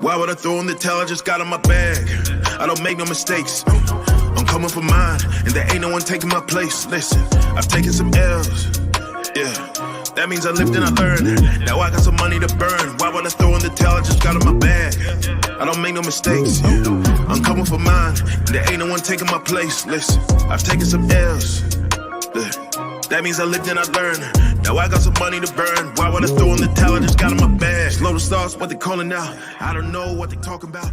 Why would I throw in the towel? I just got in my bag. I don't make no mistakes. I'm coming for mine, and there ain't no one taking my place. Listen, I've taken some L's. Yeah, that means I lived and I learned. Now I got some money to burn. Why would I throw in the towel? I just got in my bag. I don't make no mistakes. I'm coming for mine, and there ain't no one taking my place. Listen, I've taken some L's. That means I lived and I learned. Now I got some money to burn. Why would I throw in the towel? I just got in my bag. Slow the stars, what they calling now? I don't know what they talking about.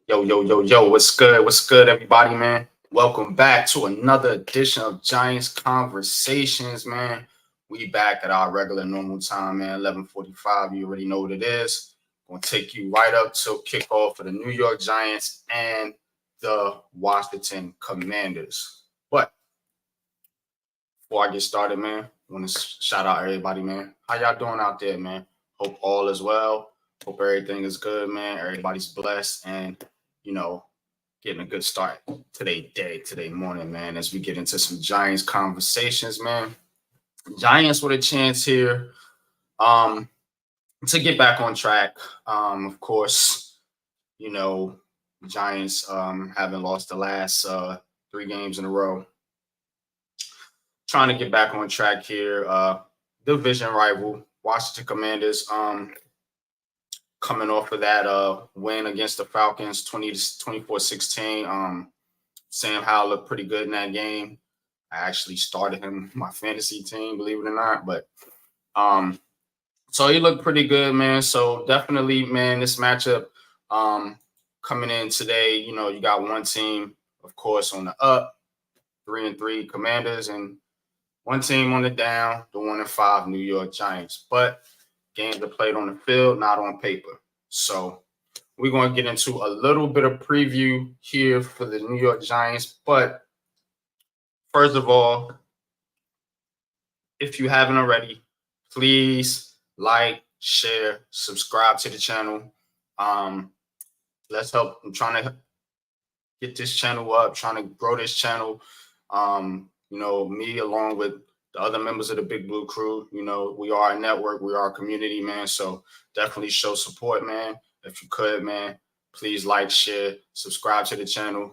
Yo, what's good? What's good, everybody, man? Welcome back to another edition of Giants Conversations, man. We back at our regular normal time, man, 11:45. You already know what it is. Going to take you right up till kickoff for the New York Giants and the Washington Commanders. But before I get started, man, I want to shout out everybody, man. How y'all doing out there, man? Hope all is well. Hope everything is good, man. Everybody's blessed and, getting a good start today morning, man, as we get into some Giants conversations, man. Giants with a chance here to get back on track. Of course, Giants haven't lost the last 3 games in a row. Trying to get back on track here. Division rival, Washington Commanders, coming off of that win against the Falcons, 24-16. Sam Howell looked pretty good in that game. I actually started him my fantasy team, believe it or not. But so he looked pretty good, man. So definitely, man, this matchup coming in today, you got one team, of course, on the up, 3-3 Commanders, and one team on the down, the 1-5 New York Giants. But games are played on the field, not on paper. So we're going to get into a little bit of preview here for the New York Giants. But first of all, if you haven't already, please like, share, subscribe to the channel. Let's help. I'm trying to get this channel up, trying to grow this channel. Me along with the other members of the Big Blue crew, we are a network, we are a community, man. So definitely show support, man. If you could, man, please like, share, subscribe to the channel.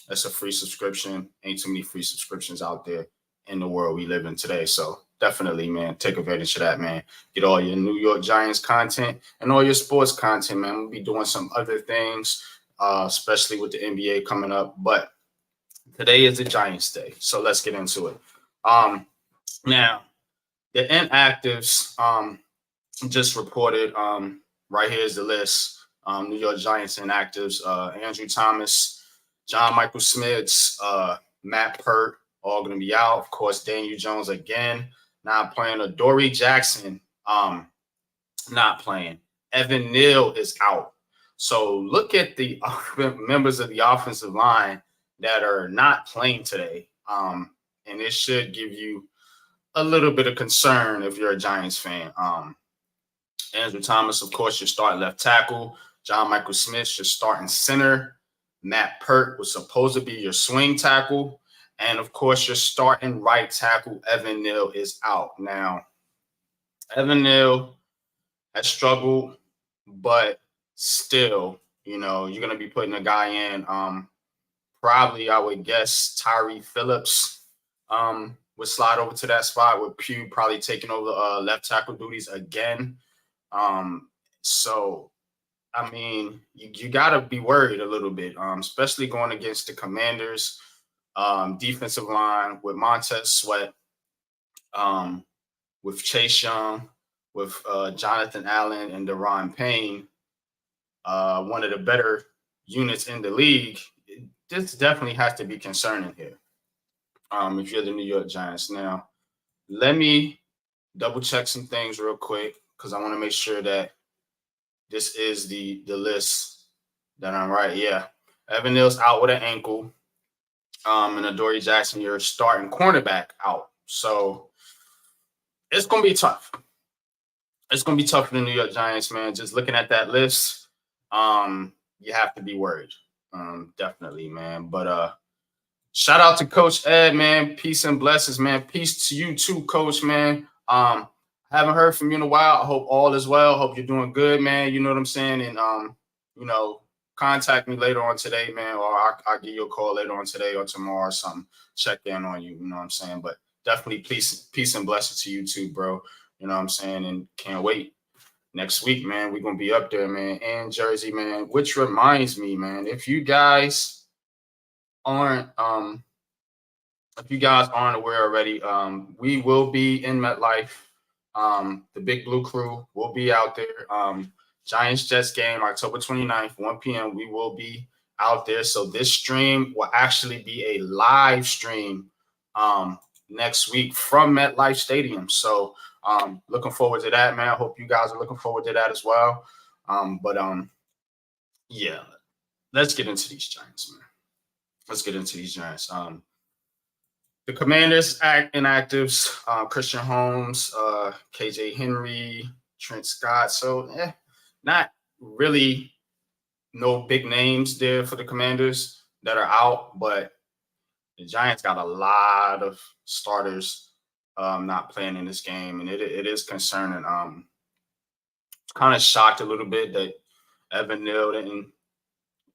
That's a free subscription. Ain't too many free subscriptions out there in the world we live in today. So definitely, man, take advantage of that, man. Get all your New York Giants content and all your sports content, man. We'll be doing some other things, especially with the NBA coming up. But today is the Giants Day, so let's get into it. Now, the inactives just reported. Right here is the list. New York Giants inactives: Andrew Thomas, John Michael Schmitz, Matt Pert, all going to be out. Of course, Daniel Jones again not playing. Adoree Jackson not playing. Evan Neal is out. So look at the members of the offensive line that are not playing today. And it should give you a little bit of concern if you're a Giants fan. Andrew Thomas, of course, your starting left tackle. John Michael Smith, your starting center. Matt Pert was supposed to be your swing tackle. And, of course, your starting right tackle, Evan Neal, is out. Now, Evan Neal has struggled, but still, you're going to be putting a guy in. Probably, I would guess, Tyree Phillips would slide over to that spot with Pugh probably taking over left tackle duties again. So, I mean, you got to be worried a little bit, especially going against the Commanders defensive line with Montez Sweat, with Chase Young, with Jonathan Allen and Deron Payne, one of the better units in the league. This definitely has to be concerning here. If you're the New York Giants. Now, let me double check some things real quick because I want to make sure that this is the list that I'm right. Yeah. Evan Neal's out with an ankle. And Adoree Jackson, your starting cornerback, out. So it's going to be tough. It's going to be tough for the New York Giants, man. Just looking at that list, you have to be worried. Definitely, man. But shout out to Coach Ed, man. Peace and blessings, man. Peace to you too, Coach, man. I haven't heard from you in a while. I hope all is well. Hope you're doing good, man. You know what I'm saying? And you know, contact me later on today, man, or I'll give you a call later on today or tomorrow or something. Check in on you. You know what I'm saying? But definitely peace and blessings to you too, bro. You know what I'm saying? And can't wait. Next week, man, we're gonna be up there, man, in Jersey, man. Which reminds me, man, if you guys aren't aware already, we will be in MetLife. The Big Blue Crew will be out there. Giants Jets game, October 29th, 1 p.m. We will be out there. So this stream will actually be a live stream next week from MetLife Stadium. So looking forward to that, man. I hope you guys are looking forward to that as well. Yeah, let's get into these Giants, man. Let's get into these Giants. The Commanders inactives, Christian Holmes, KJ Henry, Trent Scott. So not really no big names there for the Commanders that are out, but the Giants got a lot of starters not playing in this game, and it is concerning. Kind of shocked a little bit that Evan Neal didn't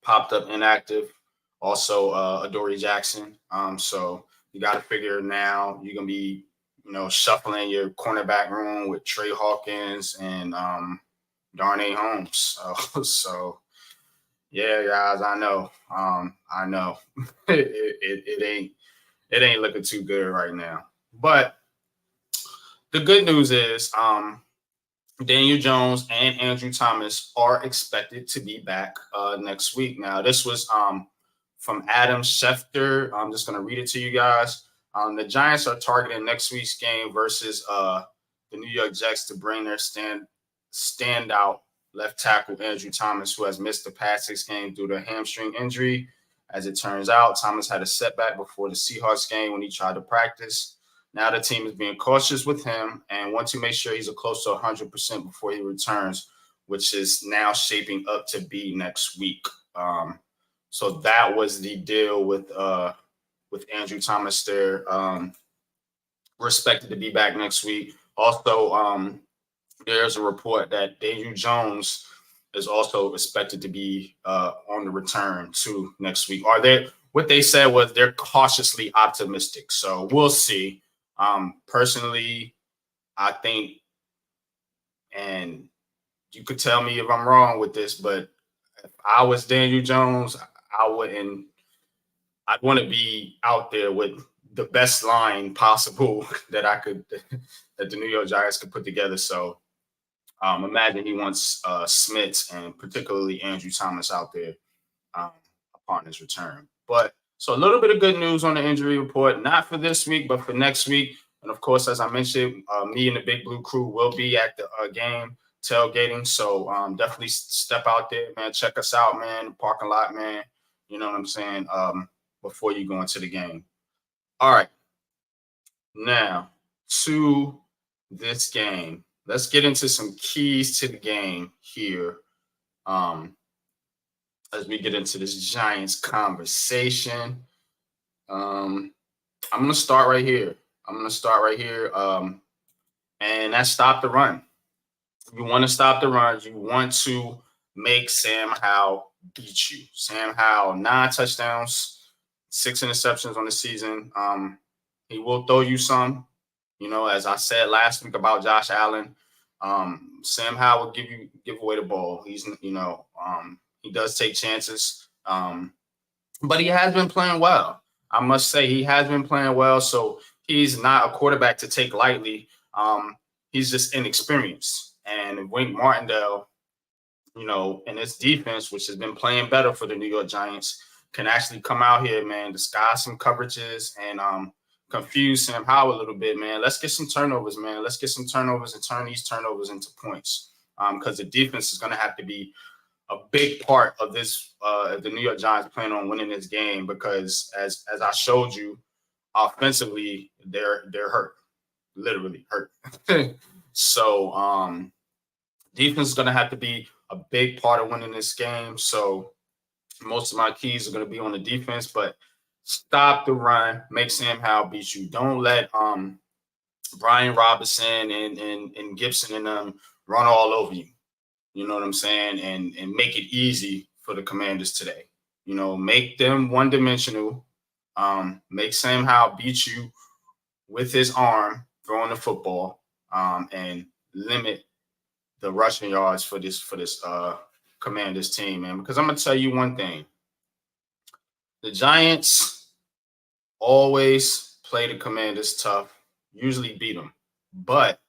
popped up inactive. Also, Adoree Jackson. So you got to figure now you're gonna be, shuffling your cornerback room with Trey Hawkins and Darnay Holmes. So yeah, guys, I know. it ain't looking too good right now. But the good news is Daniel Jones and Andrew Thomas are expected to be back next week. Now, this was from Adam Schefter. I'm just going to read it to you guys. The Giants are targeting next week's game versus the New York Jets to bring their standout left tackle Andrew Thomas, who has missed the past 6 games due to a hamstring injury. As it turns out, Thomas had a setback before the Seahawks game when he tried to practice. Now the team is being cautious with him and want to make sure he's close to 100% before he returns, which is now shaping up to be next week. So that was the deal with Andrew Thomas there. We're expected to be back next week. Also, there's a report that Daniel Jones is also expected to be on the return to next week. What they said was they're cautiously optimistic. So we'll see. Personally, I think, and you could tell me if I'm wrong with this, but if I was Daniel Jones, I'd want to be out there with the best line possible that that the New York Giants could put together. So imagine he wants Smith and particularly Andrew Thomas out there upon his return. But so a little bit of good news on the injury report, not for this week, but for next week. And of course, as I mentioned, me and the Big Blue Crew will be at the game tailgating. So definitely step out there, man. Check us out, man. Parking lot, man. You know what I'm saying? Before you go into the game. All right. Now to this game. Let's get into some keys to the game here. As we get into this Giants conversation. I'm going to start right here. And that's stop the run. You want to stop the run. You want to make Sam Howell beat you. Sam Howell, 9 touchdowns, 6 interceptions on the season. He will throw you some. As I said last week about Josh Allen, Sam Howell will give away the ball. He's, he does take chances, but he has been playing well. I must say he has been playing well. So he's not a quarterback to take lightly. He's just inexperienced. And Wink Martindale, and his defense, which has been playing better for the New York Giants, can actually come out here, man, disguise some coverages and confuse Sam Howell a little bit, man. Let's get some turnovers, man. Let's get some turnovers and turn these turnovers into points because the defense is going to have to be a big part of this. The New York Giants plan on winning this game because, as I showed you, offensively they're hurt, literally hurt. So defense is going to have to be a big part of winning this game. So most of my keys are going to be on the defense, but stop the run, make Sam Howell beat you. Don't let Brian Robinson and Gibson and them run all over you. You know what I'm saying? And make it easy for the Commanders today. You know, make them one-dimensional. Make Sam Howell beat you with his arm throwing the football, and limit the rushing yards for this Commanders team, man. Because I'm gonna tell you one thing: the Giants always play the Commanders tough, usually beat them, but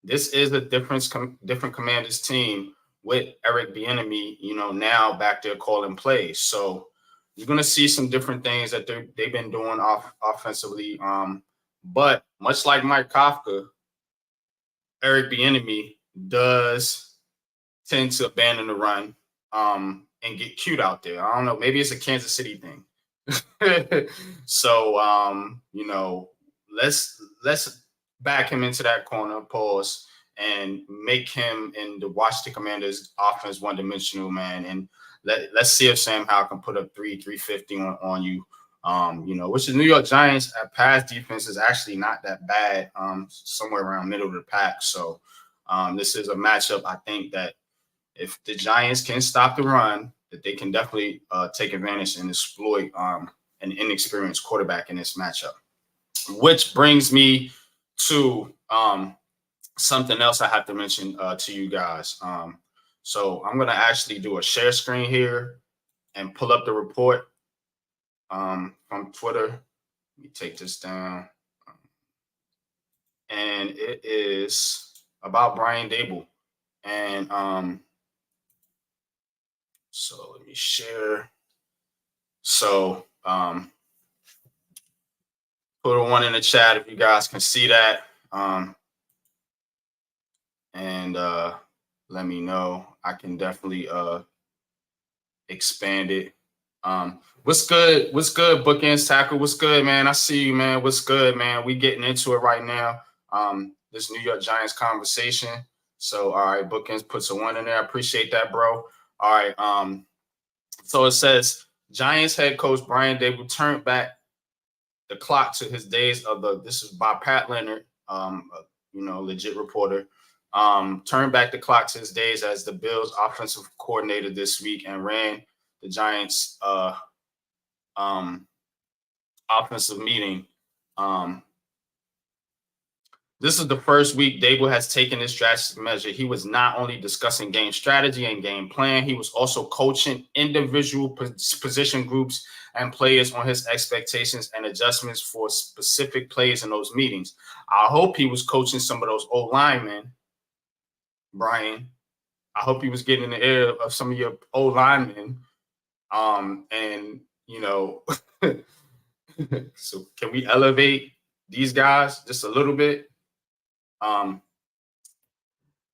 this is a different Commanders team with Eric Bieniemy, you know, now back there calling plays. So you're gonna see some different things that they've been doing offensively. But much like Mike Kafka, Eric Bieniemy does tend to abandon the run and get cute out there. I don't know, maybe it's a Kansas City thing. So you know, let's back him into that corner, pause, and make him in the Washington Commanders offense one-dimensional, man. And let's see if Sam Howell can put up 350 on you. You know, which the New York Giants at pass defense is actually not that bad, somewhere around middle of the pack. So this is a matchup I think that if the Giants can stop the run, that they can definitely take advantage and exploit an inexperienced quarterback in this matchup. Which brings me to something else I have to mention to you guys. So I'm going to actually do a share screen here and pull up the report from Twitter. Let me take this down. And it is about Brian Dable. And so let me share. So put a one in the chat if you guys can see that. And let me know. I can definitely expand it. What's good? What's good, Bookends Tackle? What's good, man? I see you, man. What's good, man? We getting into it right now. This New York Giants conversation. So, all right, Bookends puts a one in there. I appreciate that, bro. All right. So it says Giants head coach Brian Dable turned back the clock to his days of this is by Pat Leonard, you know, legit reporter. Turned back the clock to his days as the Bills offensive coordinator this week and ran the Giants offensive meeting. This is the first week Dable has taken this drastic measure. He was not only discussing game strategy and game plan, he was also coaching individual position groups and players on his expectations and adjustments for specific plays in those meetings. I hope he was coaching some of those old linemen, Brian. I hope he was getting in the ear of some of your old linemen. And, you know, so can we elevate these guys just a little bit?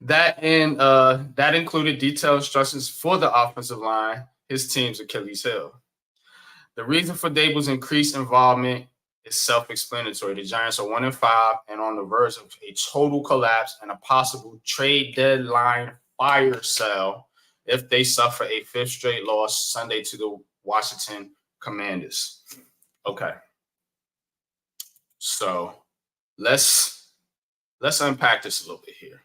That included detailed instructions for the offensive line, his team's Achilles heel. The reason for Dable's increased involvement is self-explanatory. The Giants are 1-5 and on the verge of a total collapse and a possible trade deadline fire sale if they suffer a fifth straight loss Sunday to the Washington Commanders. Okay. So let's unpack this a little bit here.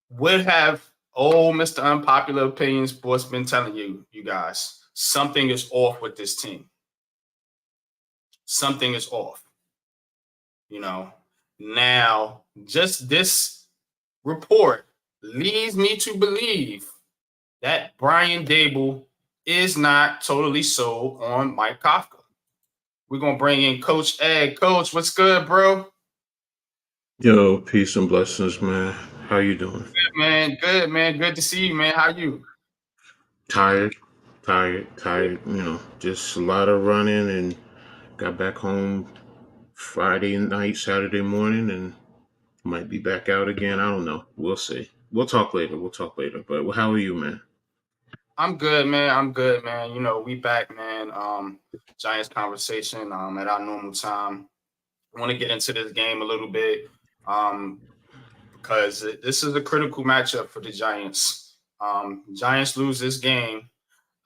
Would have Mr. Unpopular Opinion Sports been telling you guys, something is off with this team. Something is off. You know, now just this report leads me to believe that Brian Dable is not totally sold on Mike Kafka. We're going to bring in Coach Ed. Coach, what's good, bro? Yo, peace and blessings, man. How you doing? Good, man. Good, man. Good to see you, man. How you? Tired. You know, just a lot of running and got back home Friday night, Saturday morning, and might be back out again. I don't know. We'll see. We'll talk later. But how are you, man? I'm good, man. You know, we back, man. Giants conversation at our normal time. I want to get into this game a little bit because this is a critical matchup for the Giants. Giants lose this game.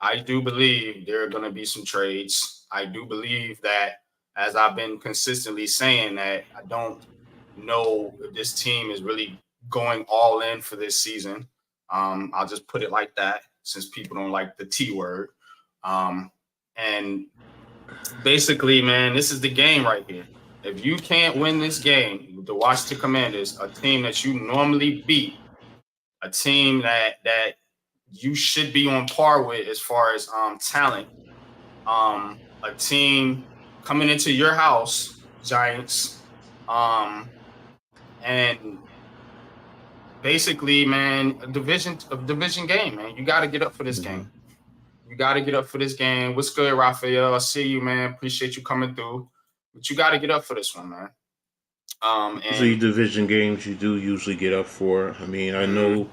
I do believe there are going to be some trades. I do believe that as I've been consistently saying that I don't know if this team is really going all in for this season. I'll just put it like that since people don't like the T word. And basically, man, this is the game right here. If you can't win this game, the Washington Commanders, a team that you normally beat, a team that you should be on par with as far as talent, a team coming into your house, Giants, and basically, man, a division game, man. You got to get up for this Mm-hmm. game. You got to get up for this game. What's good, Raphael? I see you, man. Appreciate you coming through. But you got to get up for this one, man. Usually, And division games you do usually get up for. I mean, I mm, know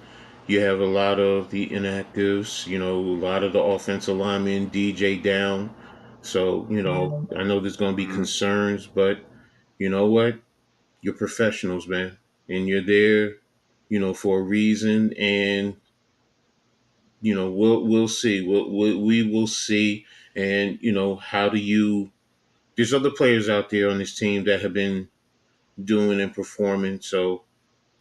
you have a lot of the inactives. A lot of the offensive linemen, DJ down. So I know there's going to be mm, concerns, but you know what? You're professionals, man, and you're there, for a reason. And we'll see. We will see. And how do you? There's other players out there on this team that have been doing and performing. So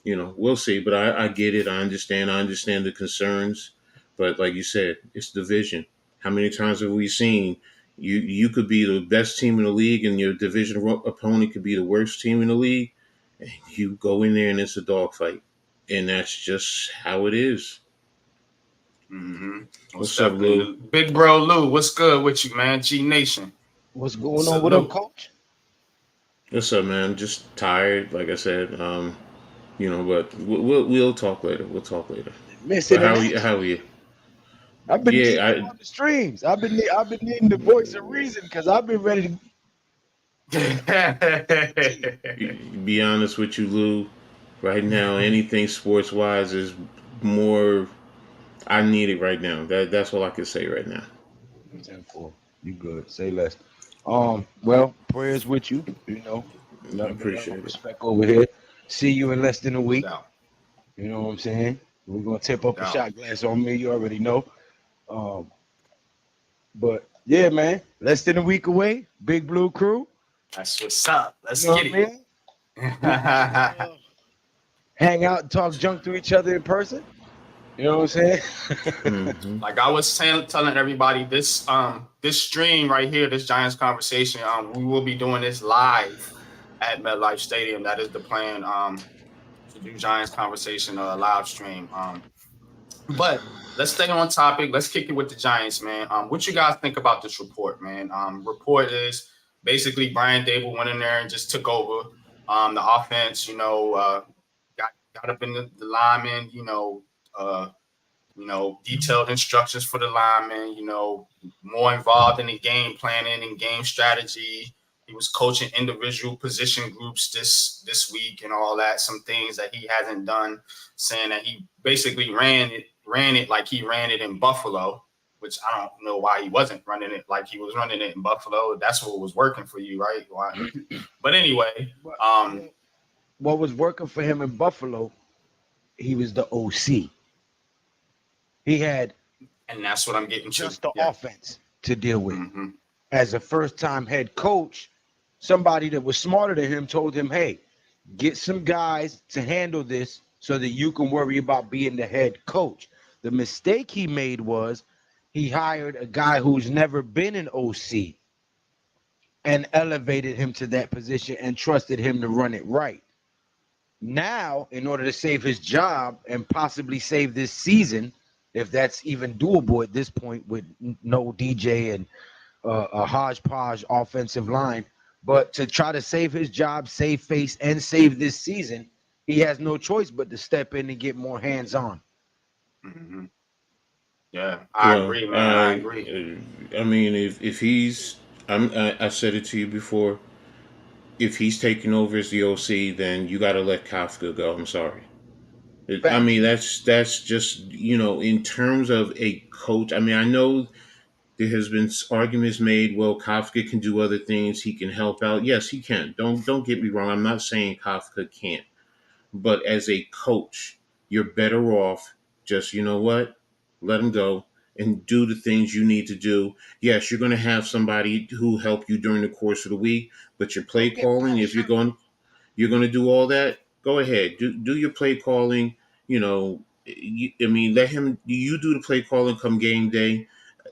we'll see. But I get it. I understand. I understand the concerns. But like you said, it's division. How many times have we seen you could be the best team in the league, and your division opponent could be the worst team in the league, and you go in there and it's a dogfight, and that's just how it is. mm-hmm. Most What's up, Lou? definitely. Big bro Lou, what's good with you, man? G Nation. What's going on? What up, Salute. coach? What's up, man? Just tired, like I said. But we'll talk later. We'll talk later. But Missing in how are you? action. How are you? I've been needing you Yeah, on the streams. I've been needing the voice of reason because I've been ready to see. be honest with you, Lou. Right now, anything sports wise is more. I need it right now. That's all I can say right now. 10-4. You good? Say less. Well, prayers with you. I Nothing but love and appreciate it. respect over here. See you in less than a No week. doubt. You know what I'm saying? We're gonna tip No up a doubt. shot glass on me. You already know. Um, but yeah, man, less than a week away. Big Blue Crew. That's what's up. You Let's know get what I mean? We can hang out and talk junk to each other in person. You know what I'm saying? Hmm. Like I was telling everybody, this stream right here, this Giants conversation, we will be doing this live at MetLife Stadium. That is the plan. To do Giants conversation live stream. But let's stay on topic. Let's kick it with the Giants, man. What you guys think about this report, man? Report is basically Brian Dable went in there and just took over the offense. Got up in the linemen. Uh, detailed instructions for the linemen, more involved in the game planning and game strategy. He was coaching individual position groups this week and all that, some things that he hasn't done, saying that he basically ran it like he ran it in Buffalo, which I don't know why he wasn't running it like he was running it in Buffalo. That's what was working for you, right? Why? But anyway, But what was working for him in Buffalo, he was the OC. He had and that's what I'm getting to. just the Yeah. offense to deal with. Mm-hmm. As a first-time head coach, somebody that was smarter than him told him, "Hey, get some guys to handle this so that you can worry about being the head coach." The mistake he made was he hired a guy who's never been an OC and elevated him to that position and trusted him to run it right. Now, in order to save his job and possibly save this season, if that's even doable at this point with no DJ and a hodgepodge offensive line, but to try to save his job, save face, and save this season, he has no choice but to step in and get more hands on. Mm-hmm. Yeah, I Well, agree, man. I agree. I mean, if he's, I said it to you before. If he's taking over as the OC, then you got to let Kafka go. I'm sorry. I Facts. mean, that's just in terms of a coach. I mean, I know there has been arguments made. Well, Kafka can do other things. He can help out. Yes, he can. Don't get me wrong. I'm not saying Kafka can't. But as a coach, you're better off just let him go and do the things you need to do. Yes, you're going to have somebody who help you during the course of the week, but your play Don't get calling, if pressure. you're going to do all that, go ahead, do your play calling. You know, I mean, let him. You do the play calling come game day.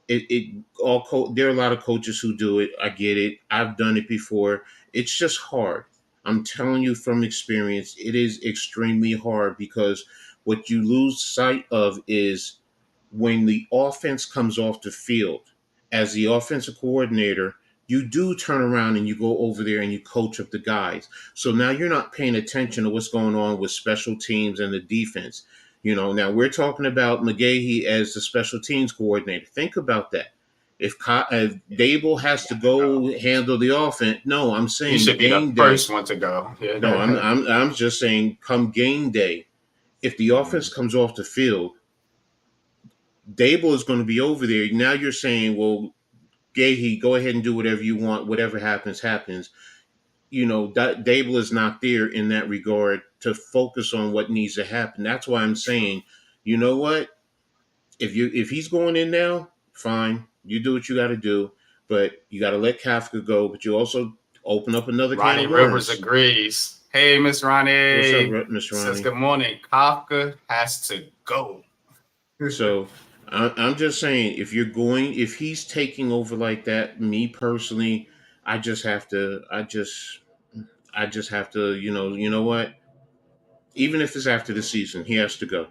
There are a lot of coaches who do it. I get it. I've done it before. It's just hard. I'm telling you from experience, it is extremely hard because what you lose sight of is when the offense comes off the field, as the offensive coordinator, you do turn around and you go over there and you coach up the guys. So now you're not paying attention to what's going on with special teams and the defense. You know, now we're talking about McGahee as the special teams coordinator. Think about that. If Dable has to go handle the offense, no, I'm He saying should be the game day. first one to go. No, I'm Yeah. I'm I'm just saying come game day. If the offense comes off the field, Dable is going to be over there. Now you're saying, well, Gahey, go ahead and do whatever you want. Whatever happens, happens. You know, Dable is not there in that regard to focus on what needs to happen. That's why I'm saying, you know what? If he's going in now, fine. You do what you got to do, but you got to let Kafka go. But you also open up another can Ronnie of Rivers worms. agrees. Hey, Miss What's up, Ronnie. Miss Says Ronnie? good morning. Kafka has to go. So I'm just saying, if he's taking over like that, me personally, I just have to, I just have to, you know what? Even if it's after the season, he has to go.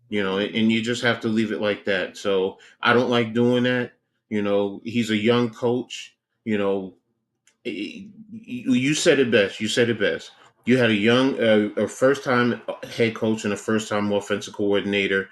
You know, and you just have to leave it like that. So I don't like doing that. You know, he's a young coach. You know, you said it best. You said it best. You had a first time head coach and a first time offensive coordinator.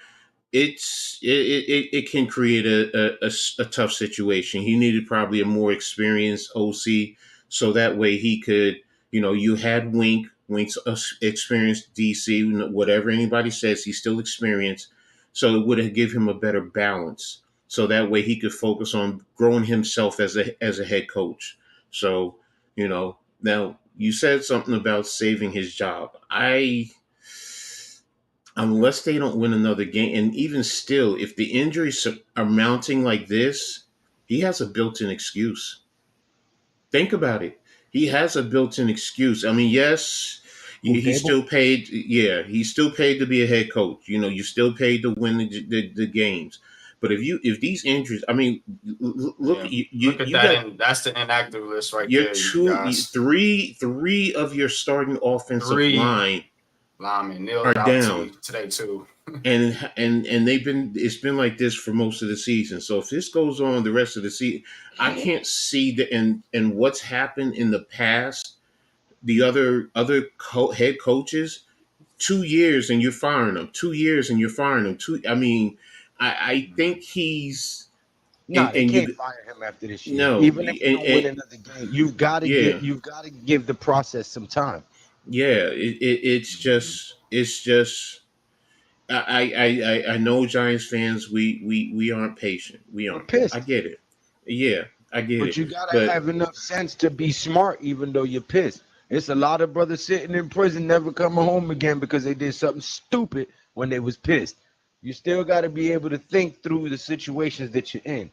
It can create a tough situation. He needed probably a more experienced OC, so that way he could, you had Wink's experienced DC, whatever anybody says, he's still experienced, so it would have give him a better balance, so that way he could focus on growing himself as a head coach. So, now you said something about saving his job. Unless they don't win another game, and even still, if the injuries are mounting like this, he has a built-in excuse. Think about it. He has a built-in excuse. I mean, yes, Who, he's Dable? still paid. Yeah, he's still paid to be a head coach. You still paid to win the games. But if these injuries, I mean, look, Yeah. Look at you that, got and that's the inactive list right your there, you guys. three of your starting offensive Three line linemen are nailed out down. today too. And it's been like this for most of the season. So if this goes on the rest of the season, I can't see and what's happened in the past. The head coaches, 2 years and you're firing them. 2 years and you're firing them. I mean, I think he's Nah, they and can't you fire him after this year. no Even if you don't win another game, yeah, you've got to give the process some time. yeah. It's just. I know Giants fans. We aren't patient. We We're aren't. I pissed. get it. Yeah, I get But it. you gotta But have enough sense to be smart, even though you're pissed. It's a lot of brothers sitting in prison, never coming home again because they did something stupid when they was pissed. You still got to be able to think through the situations that you're in.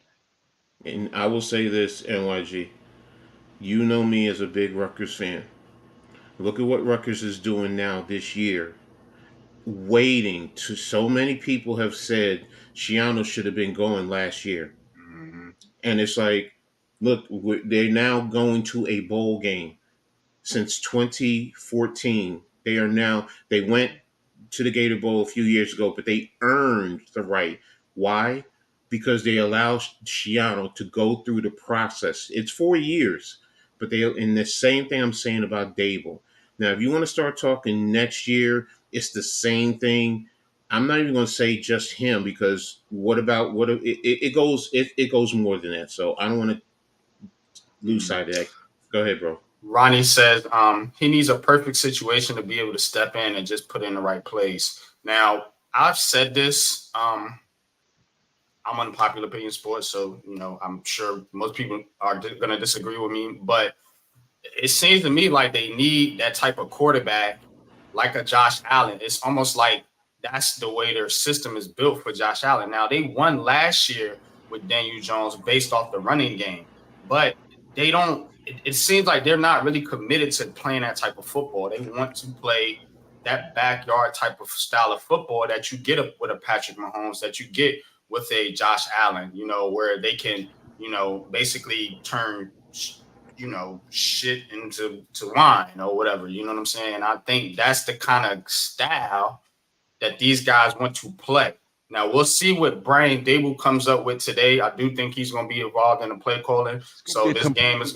and I will say this, NYG. You know me as a big Rutgers fan. Look at what Rutgers is doing now this year. Waiting to so many people have said Shiano should have been going last year, Mhm. and it's like, look, they're now going to a bowl game since 2014. They went to the Gator Bowl a few years ago, but they earned the right. Why? Because they allow Shiano to go through the process. It's 4 years, but and the same thing I'm saying about Dable. Now, if you want to start talking next year, it's the same thing. I'm not even going to say just him because it goes more than that. So I don't want to lose Mhm. sight of that. Go ahead, bro. Ronnie says he needs a perfect situation to be able to step in and just put in the right place. Now, I've said this. I'm unpopular opinion sports, so I'm sure most people are going to disagree with me. But it seems to me like they need that type of quarterback, like a Josh Allen. It's almost like that's the way their system is built for Josh Allen. Now, they won last year with Daniel Jones based off the running game, but they don't. It seems like they're not really committed to playing that type of football. They want to play that backyard type of style of football that you get with a Patrick Mahomes, that you get with a Josh Allen, where they can, basically turn, shit into wine or whatever. You know what I'm saying? I think that's the kind of style that these guys want to play. Now we'll see what Brian Dable comes up with today. I do think he's going to be involved in the play calling. So this game is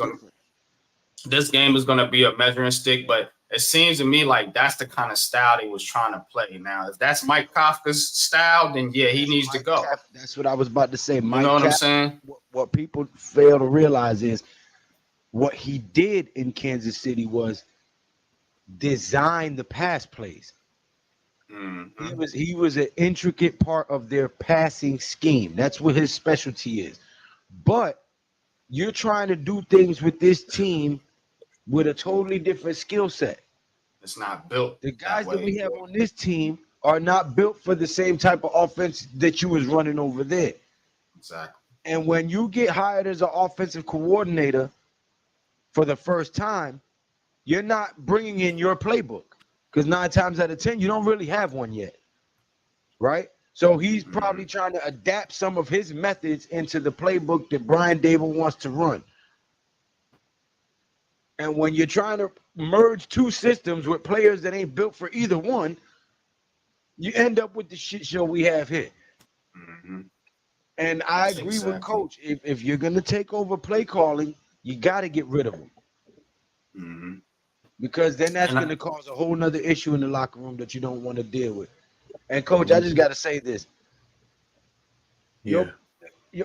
going to be a measuring stick. But it seems to me like that's the kind of style they was trying to play. Now, if that's Mike Kafka's style, then yeah, he needs to go. That's what I was about to say. Mike, you know what I'm saying? What people fail to realize is what he did in Kansas City was design the pass plays. Mm-hmm. He was an intricate part of their passing scheme. That's what his specialty is. But you're trying to do things with this team with a totally different skill set. It's not built. The guys that we have on this team are not built for the same type of offense that you was running over there. Exactly. And when you get hired as an offensive coordinator for the first time, you're not bringing in your playbook. Because 9 times out of 10, you don't really have one yet, right? So he's probably trying to adapt some of his methods into the playbook that Brian Dable wants to run. And when you're trying to merge 2 systems with players that ain't built for either one, you end up with the shit show we have here. Mm-hmm. And I agree with Coach. If you're going to take over play calling, you got to get rid of them. Mm-hmm. Because then that's going to cause a whole nother issue in the locker room that you don't want to deal with. And Coach, I just got to say this. Yeah.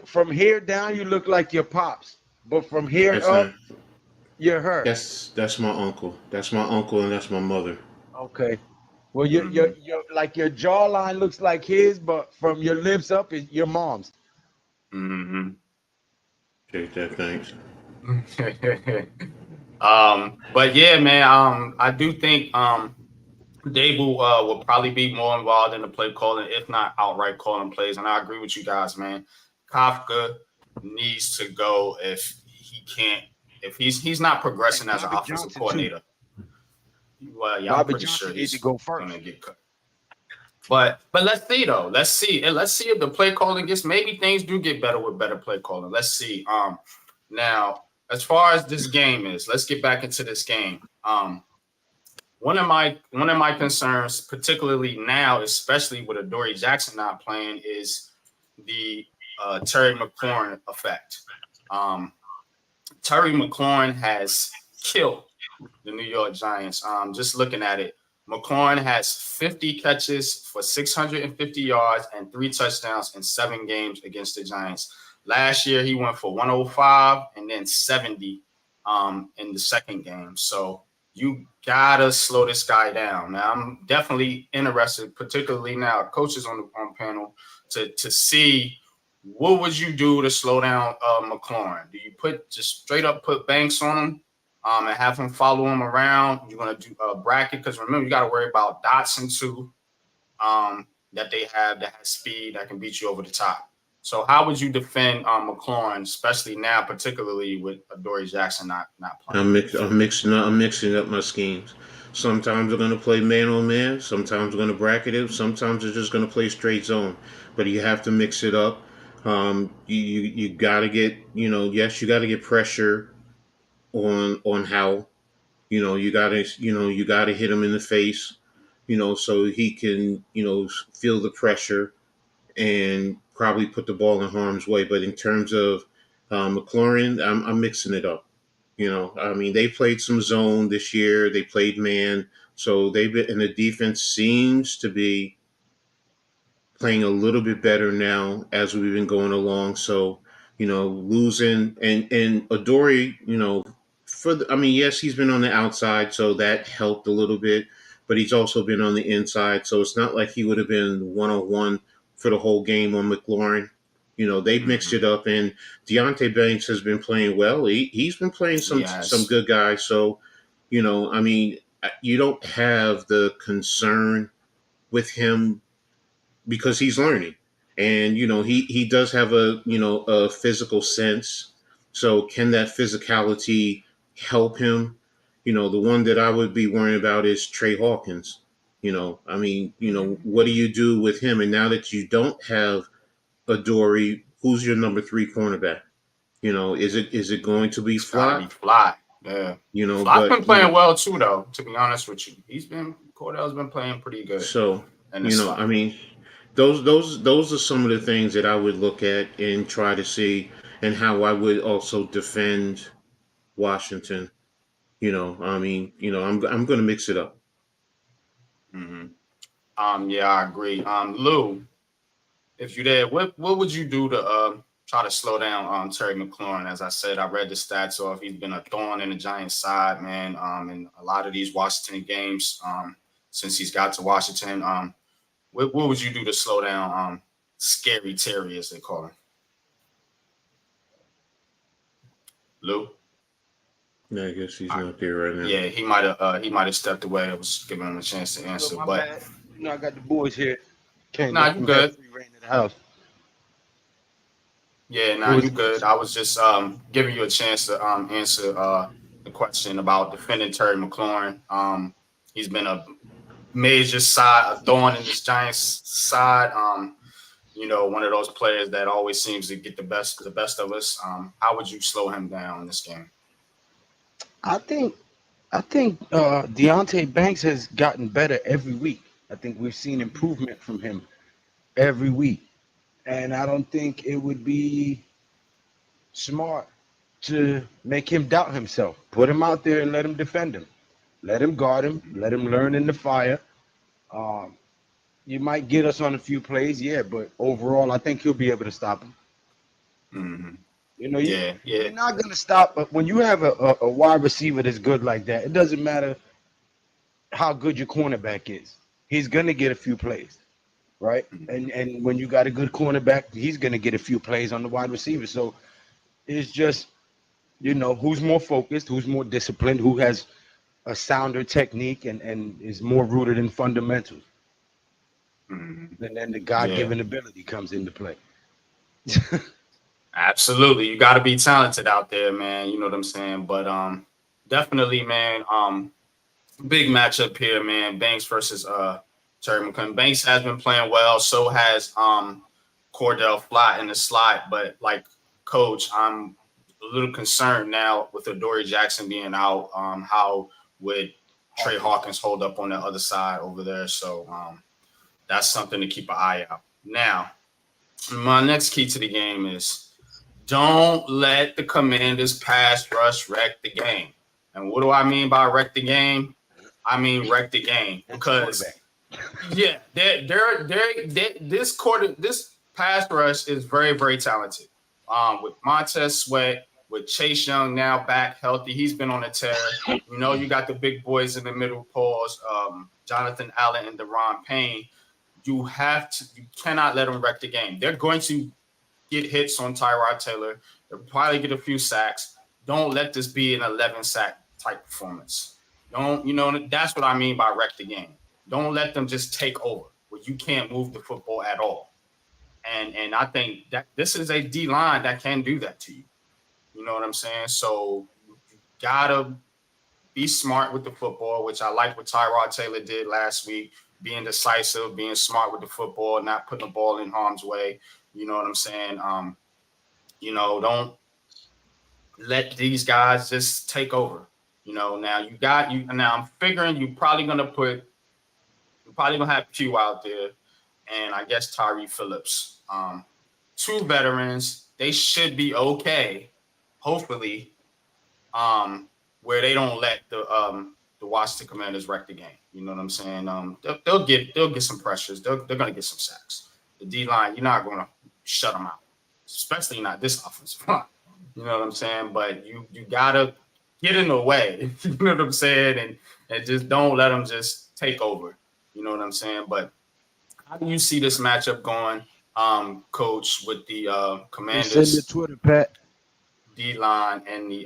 From here down, you look like your pops. But from here up, you're her. That's my uncle. That's my uncle and that's my mother. Okay. Well, your jawline looks like his, but from your lips up is your mom's. Mm-hmm. Take that, thanks. But yeah, man, I do think Dable will probably be more involved in the play calling, if not outright calling plays. And I agree with you guys, man. Kafka needs to go if he's not progressing as an offensive coordinator. Well, yeah, I'm pretty sure he's going to get cut. But let's see though. Let's see if the play calling gets, maybe things do get better with better play calling. Let's see. Now, as far as this game is, let's get back into this game. One of my concerns, particularly now, especially with Adoree Jackson not playing, is the Terry McLaurin effect. Terry McLaurin has killed the New York Giants. Just looking at it, McLaurin has 50 catches for 650 yards and 3 touchdowns in 7 games against the Giants. Last year, he went for 105 and then 70 in the second game. So you gotta slow this guy down. Now, I'm definitely interested, particularly now, coaches on panel, to see what would you do to slow down McLaurin. Do you just straight up put Banks on him and have him follow him around? You're gonna do a bracket, because remember, you got to worry about Dotson too, that they have that has speed that can beat you over the top. So how would you defend McLaurin, especially now, particularly with Adoree Jackson not playing? I'm mixing up my schemes. Sometimes we're going to play man on man. Sometimes we're going to bracket it. Sometimes we're just going to play straight zone. But you have to mix it up. You got to get, yes, you got to get pressure on Howell. You got to hit him in the face, so he can, feel the pressure and probably put the ball in harm's way. But in terms of McLaurin, I'm mixing it up. They played some zone this year. They played man. So and the defense seems to be playing a little bit better now as we've been going along. So, losing and Adoree, yes, he's been on the outside, so that helped a little bit, but he's also been on the inside. So it's not like he would have been 1-on-1 for the whole game on McLaurin. They've mixed it up, and Deontay Banks has been playing well. He's been playing some good guys. So, you don't have the concern with him because he's learning, and he does have a physical sense. So can that physicality help him? The one that I would be worrying about is Trey Hawkins. I mean, what do you do with him? And now that you don't have Adoree, who's your number three cornerback? Is it going to be It's gotta be Fly? Fly. Yeah. Fly's But been playing well too, though, to be honest with you. Cordell's been playing pretty good so in the slot. I mean, those are some of the things that I would look at and try to see, and how I would also defend Washington. I mean, I'm going to mix it up. Hmm. Yeah, I agree. Lou, if you did, what would you do to try to slow down Terry McLaurin? As I said, I read the stats off. He's been a thorn in the Giants' side, man. In a lot of these Washington games, since he's got to Washington. What would you do to slow down Scary Terry, as they call him? Lou? Yeah, I guess he's not there right now. Yeah, he might have stepped away. I was giving him a chance to answer, My but bad. I got the boys here. Can't nah, get you from good. free reign of the house. Yeah, nah, you good. I was just giving you a chance to answer the question about defending Terry McLaurin. He's been a major a thorn in this Giants side. One of those players that always seems to get the best of us. How would you slow him down in this game? I think Deontay Banks has gotten better every week. I think we've seen improvement from him every week. And I don't think it would be smart to make him doubt himself. Put him out there and let him defend him. Let him guard him. Let him learn in the fire. You might get us on a few plays, yeah, but overall, I think he'll be able to stop him. Mm-hmm. You're not going to stop. But when you have a wide receiver that's good like that, it doesn't matter how good your cornerback is. He's going to get a few plays, right? And when you got a good cornerback, he's going to get a few plays on the wide receiver. So it's just, who's more focused, who's more disciplined, who has a sounder technique and is more rooted in fundamentals. Mm-hmm. And then the God-given ability comes into play. Absolutely. You got to be talented out there, man. You know what I'm saying? But definitely, man, big matchup here, man. Banks versus Terry McLaurin. Banks has been playing well. So has Cordell Fly in the slot. But like Coach, I'm a little concerned now with Adoree Jackson being out. How would Trey Hawkins hold up on the other side over there? So that's something to keep an eye out. Now, my next key to the game is don't let the Commanders pass rush wreck the game. And what do I mean by wreck the game? I mean wreck the game because this pass rush is very, very talented. With Montez Sweat, with Chase Young now back healthy, he's been on a tear. You got the big boys in the middle, pause. Jonathan Allen and Deron Payne. You cannot let them wreck the game. They're going to get hits on Tyrod Taylor. They'll probably get a few sacks. Don't let this be an 11-sack type performance. That's what I mean by wreck the game. Don't let them just take over where you can't move the football at all. And I think that this is a D line that can do that to you. You know what I'm saying? So you gotta be smart with the football, which I like what Tyrod Taylor did last week. Being decisive, being smart with the football, not putting the ball in harm's way. You know what I'm saying? Don't let these guys just take over. Now now I'm figuring you're probably gonna have Q out there, and I guess Tyree Phillips. Two veterans, they should be okay, hopefully, where they don't let the Washington Commanders wreck the game. You know what I'm saying? They'll get some pressures. They're gonna get some sacks. The D line, you're not gonna shut them out, especially not this offensive line. You know what I'm saying? But you gotta get in the way. You know what I'm saying? And just don't let them just take over. You know what I'm saying? But how do you see this matchup going, Coach, with the Commanders? Send your Twitter, Pat. D line and the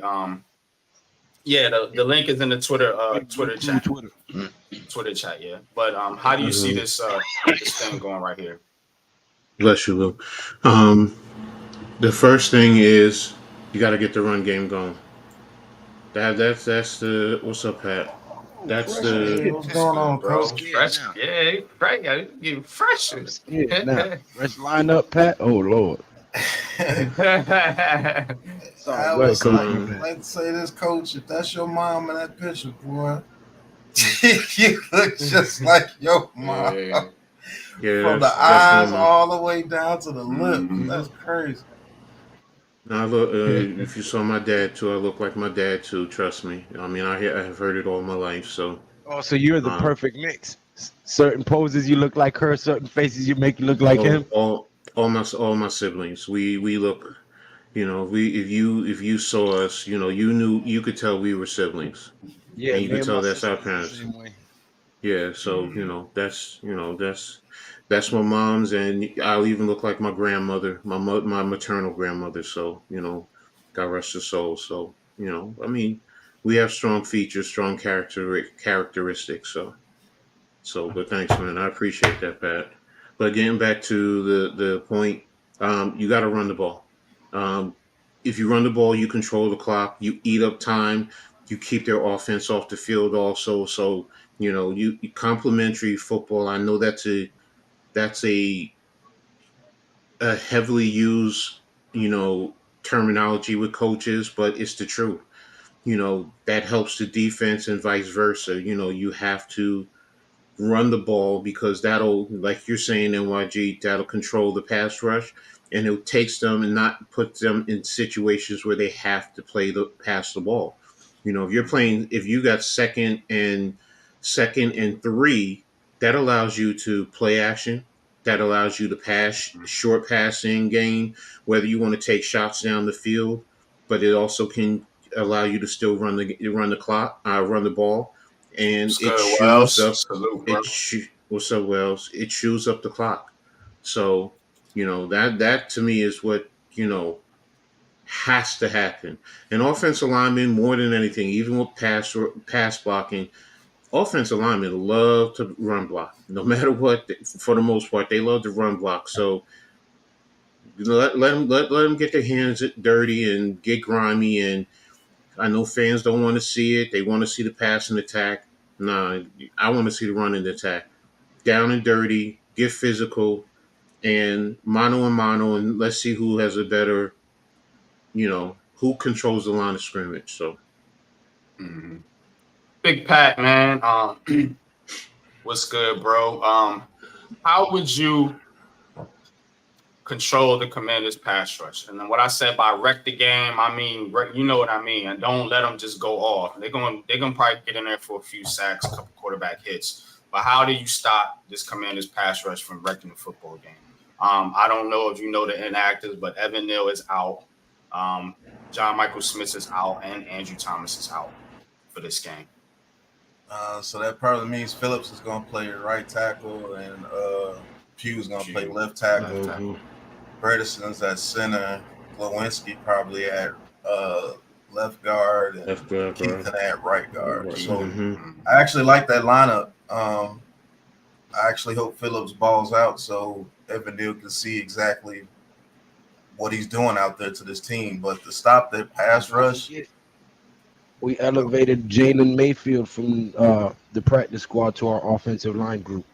the link is in the Twitter chat. Twitter chat, yeah. But how do you see this thing going right here? Bless you, Lou. Um, the first thing is you got to get the run game going. That's the what's up, Pat? Oh, That's fresh Hey, the meat. what's That's going good, on, I'm bro. Coach? scared Fresh, now. yeah, fresh. Yeah, getting I'm fresher. scared now. Fresh lineup, Pat. Oh Lord. Sorry, I go ahead, was coach. like, My um bad. like to say this, Coach. If that's your mom in that picture, boy, you look just like your mom. Yeah. yeah, From the that's my eyes mom. all the way down to the lips. Mhm. That's crazy. Now, I look, if you saw my dad too, I look like my dad too. Trust me. I mean, I have heard it all my life. So, Oh, so you're the um, perfect mix. Certain poses you look like her, certain faces you make you look like oh, him. all my siblings, we look. If you saw us, you could tell we were siblings, Yeah, and you me could and my tell that's our sisters the parents. same way. Yeah, so Mhm. that's my mom's, and I'll even look like my grandmother, my maternal grandmother. So God rest her soul. So I mean, we have strong features, strong characteristics. But thanks, man. I appreciate that, Pat. But getting back to the point, you got to run the ball. Um, if you run the ball, you control the clock. You eat up time. You keep their offense off the field. Also, so you complementary football. I know that's a heavily used terminology with coaches, but it's the truth. That helps the defense and vice versa. You have to run the ball because that'll, like you're saying, NYG, that'll control the pass rush, and it takes them and not put them in situations where they have to pass the ball. If you got second and 3, that allows you to play action. That allows you to pass short passing game, whether you want to take shots down the field, but it also can allow you to still run the clock, run the ball, and What's it good, chews Wells? up Salute, bro. what's up, Wells? It chews up the clock. So that to me is what has to happen. An offensive lineman, more than anything, even with pass blocking, offensive linemen love to run block. No matter what, for the most part, they love to run block. So let them get their hands dirty and get grimy. And I know fans don't want to see it. They want to see the pass and attack. Nah, I want to see the run and attack. Down and dirty, get physical, and mano, and let's see who has a better, who controls the line of scrimmage. So, Mhm. Big Pat, man. What's good, bro? How would you control the Commanders' pass rush? And then what I said by wreck the game, I mean, you know what I mean. And don't let them just go off. They're gonna probably get in there for a few sacks, a couple quarterback hits. But how do you stop this Commanders' pass rush from wrecking the football game? I don't know if you know the inactives, but Evan Neal is out. Um, John Michael Smith is out, and Andrew Thomas is out for this game. So that probably means Phillips is going to play right tackle and Pugh is going to play Pugh, left left tackle. tackle. Bredeson's at center. Lewinsky probably at left guard, and left guard, Keaton at right guard. So Mm-hmm. I actually like that lineup. I actually hope Phillips balls out so Evan Neal can see exactly what he's doing out there to this team. But to stop their pass Don't rush, forget, we elevated Jalen Mayfield from the practice squad to our offensive line group.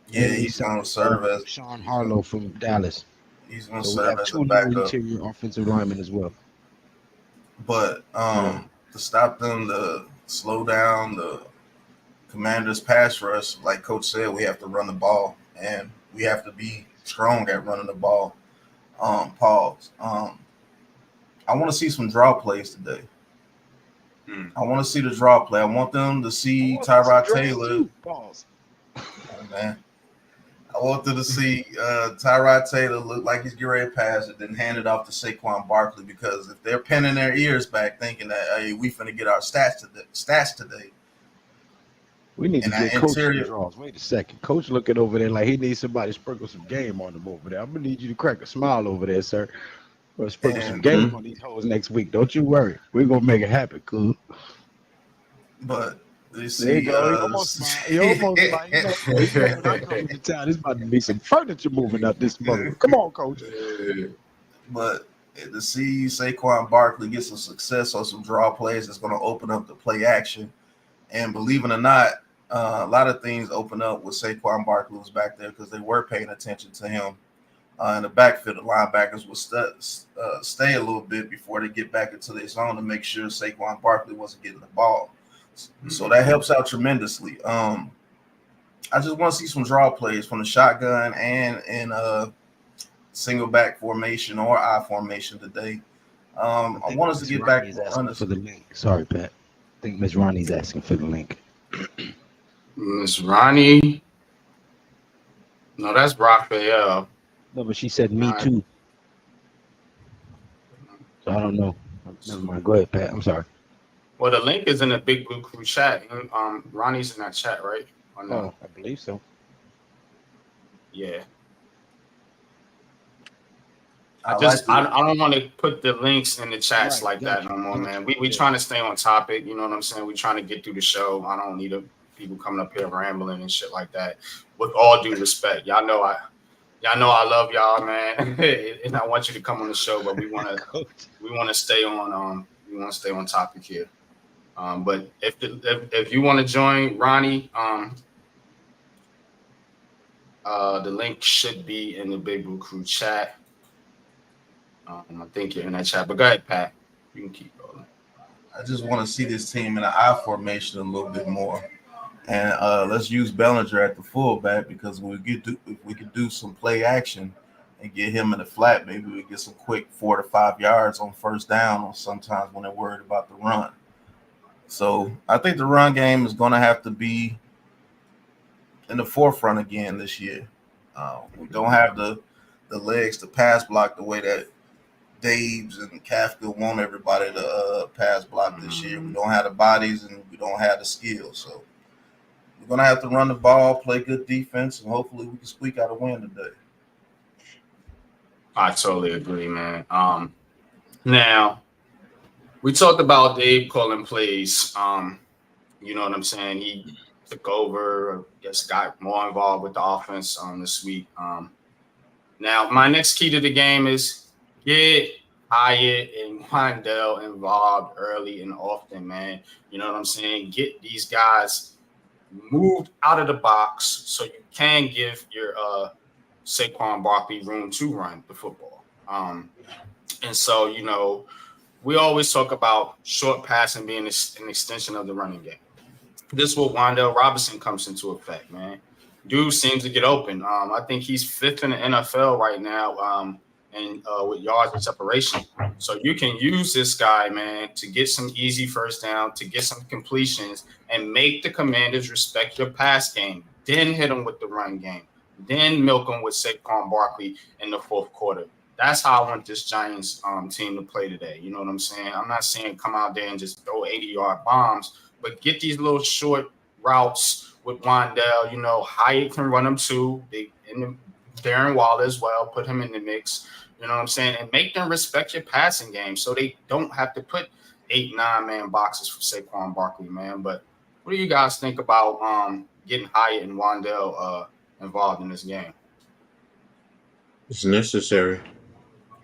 yeah, And we he's going to signed serve as Sean Harlow from Dallas. a So we have two new backup. interior offensive linemen as well. But to stop them, to slow down the Commanders' pass rush, like Coach said, we have to run the ball, and we have to be strong at running the ball. Pause. I want to see some draw plays today. I want to see the draw play. I want them to see Tyrod Taylor. Pause. Oh, man. I want them to see Tyrod Taylor look like he's getting ready to pass it, then hand it off to Saquon Barkley. Because if they're pinning their ears back, thinking that hey, we finna get our stats today. We need to And get that Coach some interior, draws. Wait a second. Coach looking over there like he needs somebody to sprinkle some game on him over there. I'm gonna need you to crack a smile over there, sir. We'll sprinkle some and game Mm-hmm. on these hoes next week. Don't you worry. We're gonna make it happen, cool. but Let's There you see. go. He almost smiled. He almost smiled. You know when I come into town, there's about to be some furniture moving up this mother. Come on, coach. But to see Saquon Barkley get some success on some draw plays, it's going to open up the play action. And believe it or not, a lot of things open up with Saquon Barkley was back there because they were paying attention to him. In the backfield, the linebackers will stay a little bit before they get back into their zone to make sure Saquon Barkley wasn't getting the ball. So that helps out tremendously. I just want to see some draw plays from the shotgun and in single back formation or I formation today. I want us to get back on this. For the link. Sorry, Pat. I think Miss Ronnie's asking for the link. Miss Ronnie. No, that's Raphael. No, but she said me too. So I don't know. Never mind. Go ahead, Pat. I'm sorry. Well, the link is in the Big Blue Crew chat. Ronnie's in that chat, right? Or no? Oh, I believe so. Yeah. I don't want to put the links in the chats like that no more, man. We trying to stay on topic. You know what I'm saying? We trying to get through the show. I don't need people coming up here rambling and shit like that. With all due respect, y'all know I love y'all, man, and I want you to come on the show, but we want to stay on topic here. But if you want to join Ronnie, the link should be in the Big Blue Crew chat. I think you're in that chat, but go ahead, Pat. You can keep rolling. I just want to see this team in an I formation a little bit more, and let's use Bellinger at the fullback because if we could do some play action and get him in the flat, maybe we get some quick 4 to 5 yards on first down, or sometimes when they're worried about the run. So I think the run game is going to have to be in the forefront again this year. We don't have the legs to pass block the way that Daves and Kafka want everybody to pass block this year. We don't have the bodies and we don't have the skills. So we're going to have to run the ball, play good defense, and hopefully we can squeak out a win today. I totally agree, man. Now, we talked about Dave calling plays. You know what I'm saying? He took over, just got more involved with the offense this week. Now, my next key to the game is get Hyatt and Wandell involved early and often, man. You know what I'm saying? Get these guys moved out of the box so you can give your Saquon Barkley room to run the football. And so, you know, we always talk about short passing being an extension of the running game. This is where Wandell Robinson comes into effect, man. Dude seems to get open. I think he's 5th in the NFL right now. And with yards and separation. So you can use this guy, man, to get some easy first down, to get some completions, and make the Commanders respect your pass game. Then hit them with the run game. Then milk them with Saquon Barkley in the fourth quarter. That's how I want this Giants team to play today. You know what I'm saying? I'm not saying come out there and just throw 80-yard bombs, but get these little short routes with Wandell. You know, Hyatt can run them too. Darren Waller as well, put him in the mix. You know what I'm saying? And make them respect your passing game so they don't have to put 8, 9-man boxes for Saquon Barkley, man. But what do you guys think about getting Hyatt and Wandell involved in this game? It's necessary.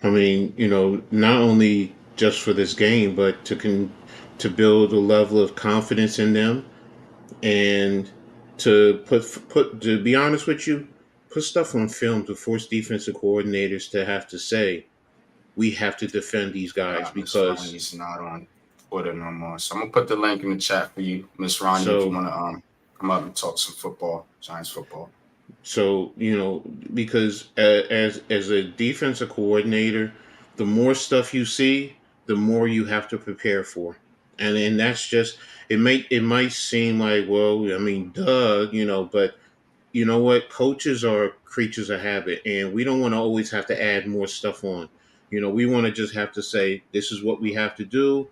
I mean, you know, not only just for this game, but to build a level of confidence in them, and to put to be honest with you, put stuff on film to force defensive coordinators to have to say, we have to defend these guys because he's not on Twitter no more. So I'm gonna put the link in the chat for you, Miss Ronnie, if you want to come up and talk some football, Giants football. So, you know, because as a defensive coordinator, the more stuff you see, the more you have to prepare for. And that's just it might seem like, well, I mean, duh, you know, but you know what? Coaches are creatures of habit, and we don't want to always have to add more stuff on. You know, we want to just have to say, this is what we have to do.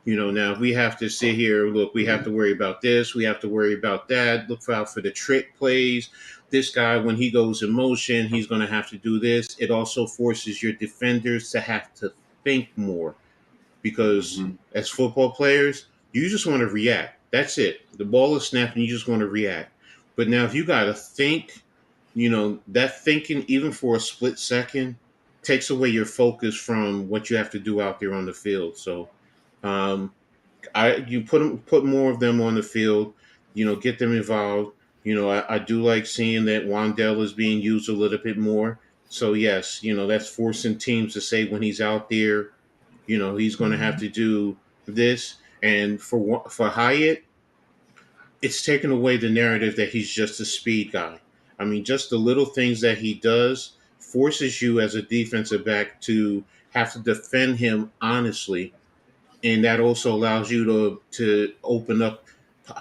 You know, now if we have to sit here, look, we have to worry about this, we have to worry about that, look out for the trick plays. This guy, when he goes in motion, he's going to have to do this. It also forces your defenders to have to think more because as football players, you just want to react. That's it. The ball is snapped, and you just want to react. But now, if you got to think, that thinking, even for a split second, takes away your focus from what you have to do out there on the field. So, um, you put more of them on the field, get them involved. I do like seeing that Wandell is being used a little bit more. So yes, that's forcing teams to say when he's out there, he's going to have to do this. And for Hyatt, it's taken away the narrative that he's just a speed guy. I mean, just the little things that he does forces you as a defensive back to have to defend him honestly, and that also allows you to open up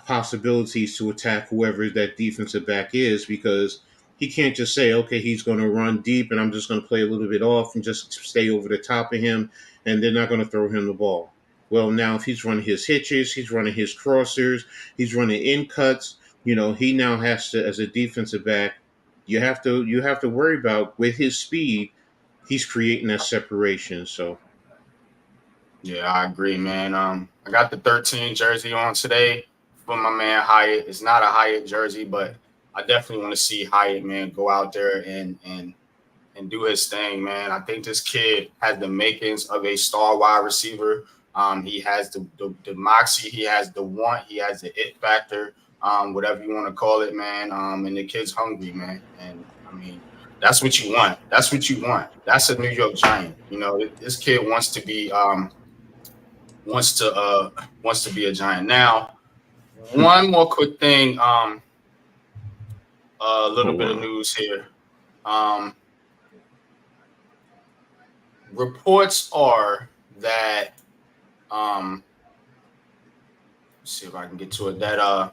possibilities to attack whoever that defensive back is, because he can't just say, okay, he's going to run deep and I'm just going to play a little bit off and just stay over the top of him, and they're not going to throw him the ball. Well, now if he's running his hitches, he's running his crossers, he's running in cuts, he now has to, as a defensive back, you have to worry about, with his speed, he's creating that separation. So Yeah, I agree, man. I got the 13 jersey on today for my man Hyatt. It's not a Hyatt jersey, but I definitely want to see Hyatt, man, go out there and do his thing, man. I think this kid has the makings of a star wide receiver. He has the moxie, he has the want, he has the it factor, whatever you want to call it, man. And the kid's hungry, man. And I mean, that's what you want. That's what you want. That's a New York Giant. This kid wants to be a Giant. Now, one more quick thing. A little bit of news here. Reports are that let's see if I can get to it. That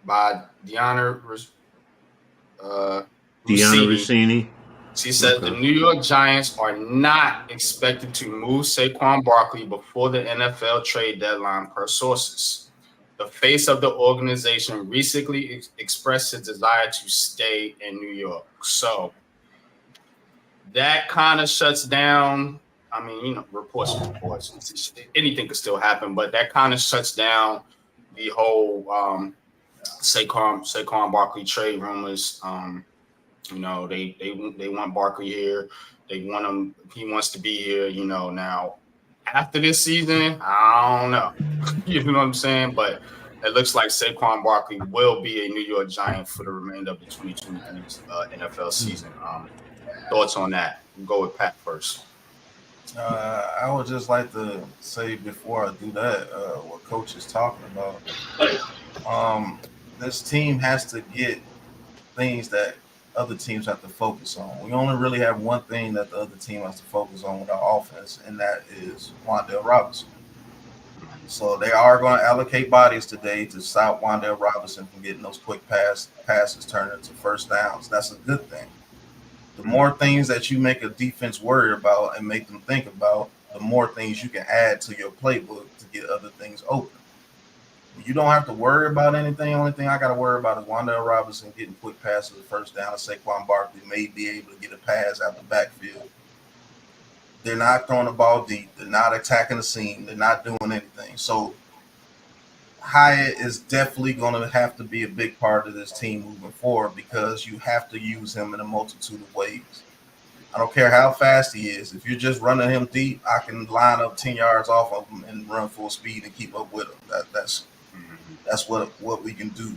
by Deanna Rossini. She said the New York Giants are not expected to move Saquon Barkley before the NFL trade deadline, per sources. The face of the organization recently expressed his desire to stay in New York. So that kind of shuts down. I mean, reports. Anything could still happen, but that kind of shuts down the whole Saquon Barkley trade rumors. They want Barkley here. They want him. He wants to be here. Now after this season, I don't know. You know what I'm saying? But it looks like Saquon Barkley will be a New York Giant for the remainder of the 2023 NFL season. Thoughts on that? We'll go with Pat first. I would just like to say before I do that, what Coach is talking about. This team has to get things that other teams have to focus on. We only really have one thing that the other team has to focus on with our offense, and that is Wandale Robinson. So they are going to allocate bodies today to stop Wandale Robinson from getting those quick passes turned into first downs. That's a good thing. The more things that you make a defense worry about and make them think about, the more things you can add to your playbook to get other things open. You don't have to worry about anything. Only thing I got to worry about is Wandale Robinson getting quick passes the first down, and Saquon Barkley may be able to get a pass out the backfield. They're not throwing the ball deep. They're not attacking the seam. They're not doing anything. So Hyatt is definitely going to have to be a big part of this team moving forward, because you have to use him in a multitude of ways. I don't care how fast he is. If you're just running him deep, I can line up 10 yards off of him and run full speed and keep up with him. That's what we can do.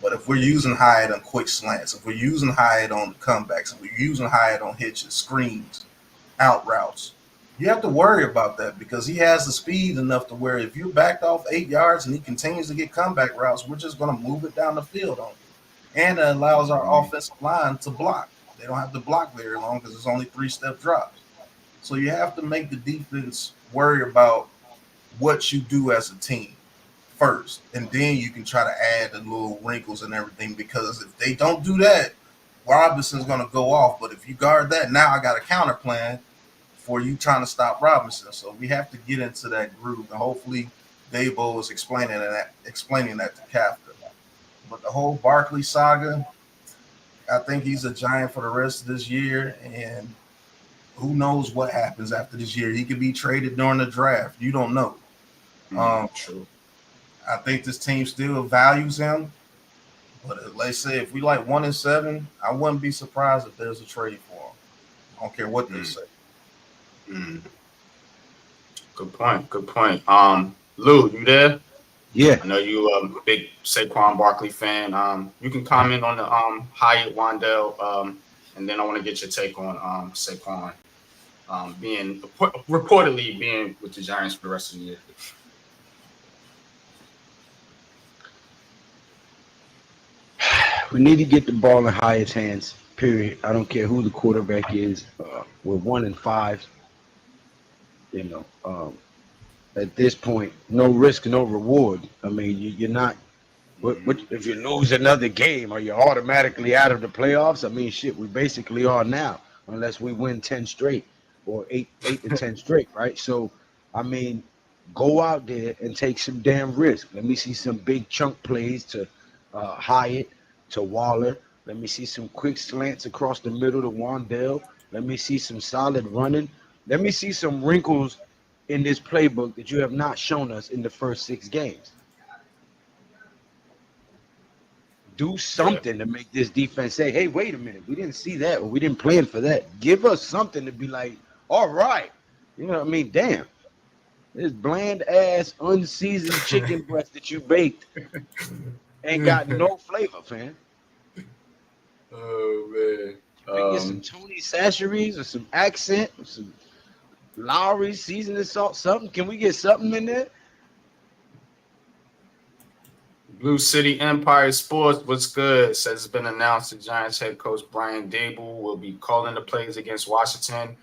But if we're using Hyatt on quick slants, if we're using Hyatt on comebacks, if we're using Hyatt on hitches, screens, out routes, you have to worry about that, because he has the speed enough to where if you're backed off 8 yards and he continues to get comeback routes, we're just going to move it down the field on him. And it allows our offensive line to block. They don't have to block very long because it's only 3-step drops. So you have to make the defense worry about what you do as a team first, and then you can try to add the little wrinkles and everything, because if they don't do that, Robinson's going to go off. But if you guard that, now I got a counter plan for you trying to stop Robinson. So we have to get into that groove, and hopefully Dabo is explaining that to Kafka. But the whole Barkley saga, I think he's a Giant for the rest of this year, and who knows what happens after this year. He could be traded during the draft. You don't know. True. I think this team still values him. But let's say if we like 1-7, I wouldn't be surprised if there's a trade for him. I don't care what they say. Mm. Good point. Good point. Lou, you there? Yeah. I know you a big Saquon Barkley fan. You can comment on the Hyatt Wandell, and then I want to get your take on Saquon being reportedly being with the Giants for the rest of the year. We need to get the ball in Hyatt's hands. Period. I don't care who the quarterback is. We're 1-5. You know, at this point, no risk, no reward. I mean, you're not. What, if you lose another game, are you automatically out of the playoffs? I mean, shit, we basically are now, unless we win 10 straight or 8 to 10 straight, right? So, I mean, go out there and take some damn risk. Let me see some big chunk plays to Hyatt, to Waller. Let me see some quick slants across the middle to Wandell. Let me see some solid running. Let me see some wrinkles in this playbook that you have not shown us in the first 6 games. Do something to make this defense say, hey, wait a minute, we didn't see that, or we didn't plan for that. Give us something to be like, all right. You know what I mean? Damn. This bland ass, unseasoned chicken breast that you baked ain't got no flavor, fam. Oh, man. We get some Tony Sacheries or some accent or some Lowry seasoning salt, something. Can we get something in there? Blue City Empire Sports, what's good? Says it's been announced the Giants head coach Brian Dable will be calling the plays against Washington.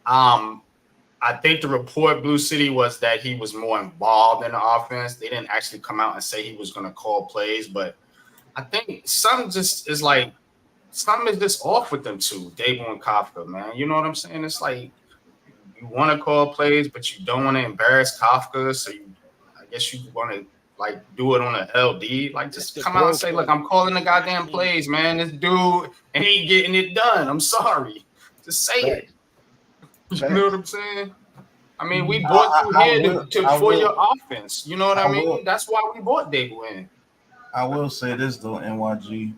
I think the report, Blue City, was that he was more involved in the offense. They didn't actually come out and say he was going to call plays, but I think something is just off with them two, Dable and Kafka, man. You know what I'm saying? It's like you want to call plays, but you don't want to embarrass Kafka, so I guess you want to like do it on an LD. Like just come out and say, look, I'm calling the goddamn plays, man. This dude ain't getting it done. I'm sorry. Just say it. You know what I'm saying? I mean, we bought you here for your offense. You know what I mean? That's why we bought Dable in. I will say this though, NYG,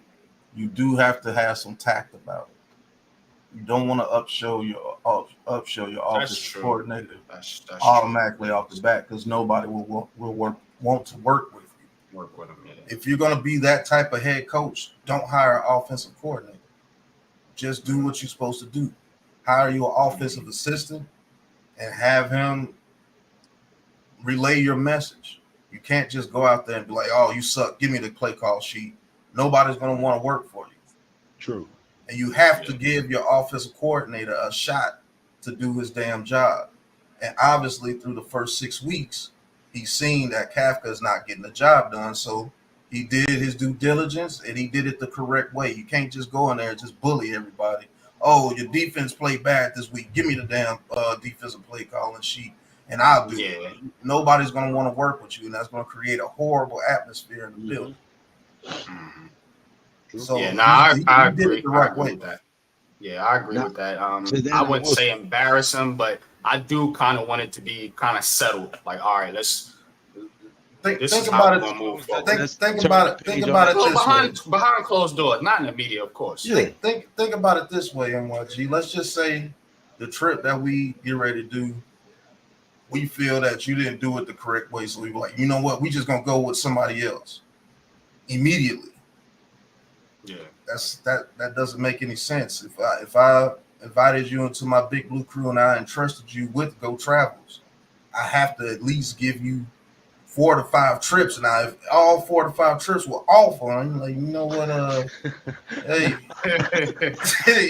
you do have to have some tact about it. You don't want to upshow your offensive coordinator automatically off the bat because nobody will want to work with you. Work with him. Yeah. If you're gonna be that type of head coach, don't hire an offensive coordinator. Just do what you're supposed to do. Hire your offensive assistant and have him relay your message. You can't just go out there and be like, oh, you suck. Give me the play call sheet. Nobody's going to want to work for you. True. And you have to give your offensive coordinator a shot to do his damn job. And obviously through the first 6 weeks, he's seen that Kafka is not getting the job done. So he did his due diligence and he did it the correct way. You can't just go in there and just bully everybody. Oh, your defense played bad this week. Give me the damn defensive play calling sheet, and I'll do it. Nobody's going to want to work with you, and that's going to create a horrible atmosphere in the building. So I agree. I agree with that. Yeah, I agree with that. I wouldn't say embarrass him, but I do kind of want it to be kind of settled. Like, all right, let's. Think about it. Think about it this way. Behind closed doors, not in the media, of course. Yeah, think about it this way, NYG. Let's just say the trip that we get ready to do, we feel that you didn't do it the correct way, so we were like, you know what? We just gonna go with somebody else immediately. Yeah, that doesn't make any sense. If I invited you into my Big Blue Crew and I entrusted you with Go Travels, I have to at least give you 4 to 5 trips. Now, if all 4 to 5 trips were awful, I'm like, you know what? Hey,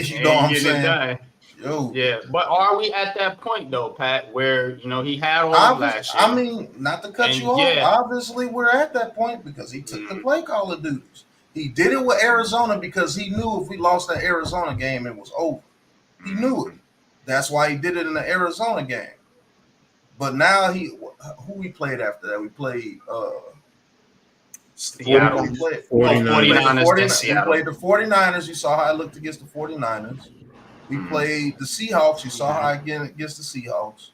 you know what I'm saying? Yo. Yeah, but are we at that point though, Pat, where he had all last year? I mean, not to cut you off. Obviously, we're at that point because he took the play caller duties. He did it with Arizona because he knew if we lost that Arizona game, it was over. He knew it. That's why he did it in the Arizona game. But now who we played after that? We played Seattle. We played 49ers. We played the 49ers. You saw how I looked against the 49ers. We played the Seahawks. You saw how I against the Seahawks.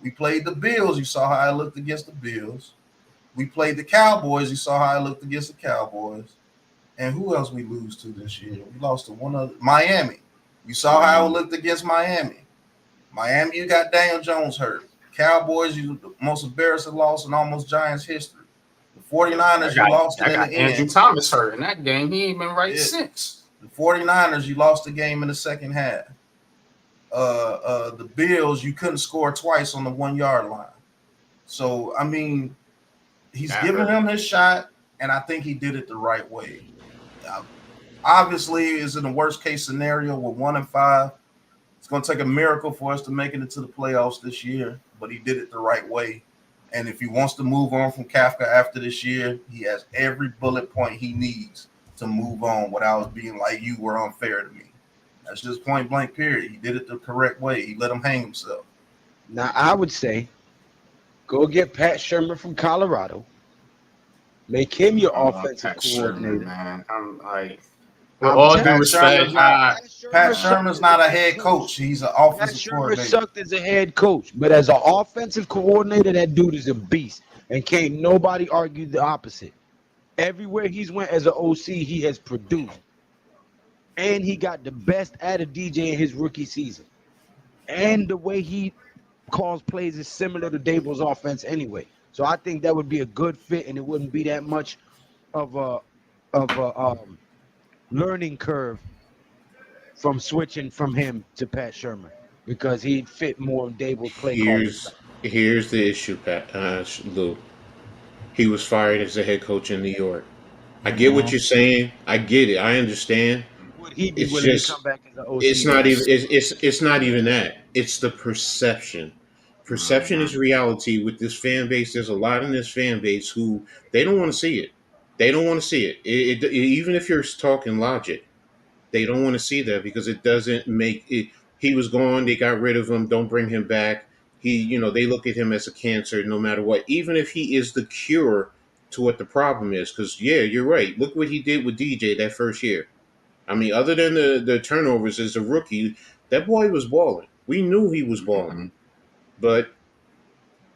We played the Bills. You saw how I looked against the Bills. We played the Cowboys. You saw how I looked against the Cowboys. And who else we lose to this year? We lost to one other Miami. You saw how I looked against Miami. Miami, you got Daniel Jones hurt. Cowboys, you the most embarrassing loss in almost Giants history. The 49ers, you lost it in the Andrew end. Thomas hurt in that game. He ain't been right since. The 49ers, you lost the game in the second half. The Bills, you couldn't score twice on the 1 yard line. So, I mean, he's giving him his shot, and I think he did it the right way. Obviously, it's in the worst case scenario with 1-5. It's going to take a miracle for us to make it into the playoffs this year, but he did it the right way. And if he wants to move on from Kafka after this year, he has every bullet point he needs to move on without being like, you were unfair to me. That's just point blank, period. He did it the correct way. He let him hang himself. Now, I would say go get Pat Shermer from Colorado. Make him your offensive coordinator. Man. I'm like, with all due respect, Pat Shermer's not a head coach. He's an offensive coordinator. Pat Shermer sucked as a head coach, but as an offensive coordinator, that dude is a beast, and can't nobody argue the opposite. Everywhere he's went as an OC, he has produced, and he got the best out of DJ in his rookie season, and the way he calls plays is similar to Dable's offense anyway. So I think that would be a good fit, and it wouldn't be that much of a learning curve from switching from him to Pat Shermer, because he'd fit more in Dable's play. Here's the issue, Lou. He was fired as a head coach in New York. I get what you're saying. I get it. I understand. Would he be willing to come back as an OC? It's not even that. It's the perception. Perception is reality with this fan base. There's a lot in this fan base who they don't want to see it. They don't want to see it. Even if you're talking logic, they don't want to see that because it doesn't make it. He was gone. They got rid of him. Don't bring him back. They look at him as a cancer no matter what. Even if he is the cure to what the problem is. Because, yeah, you're right. Look what he did with DJ that first year. I mean, other than the turnovers as a rookie, that boy was balling. We knew he was balling. But,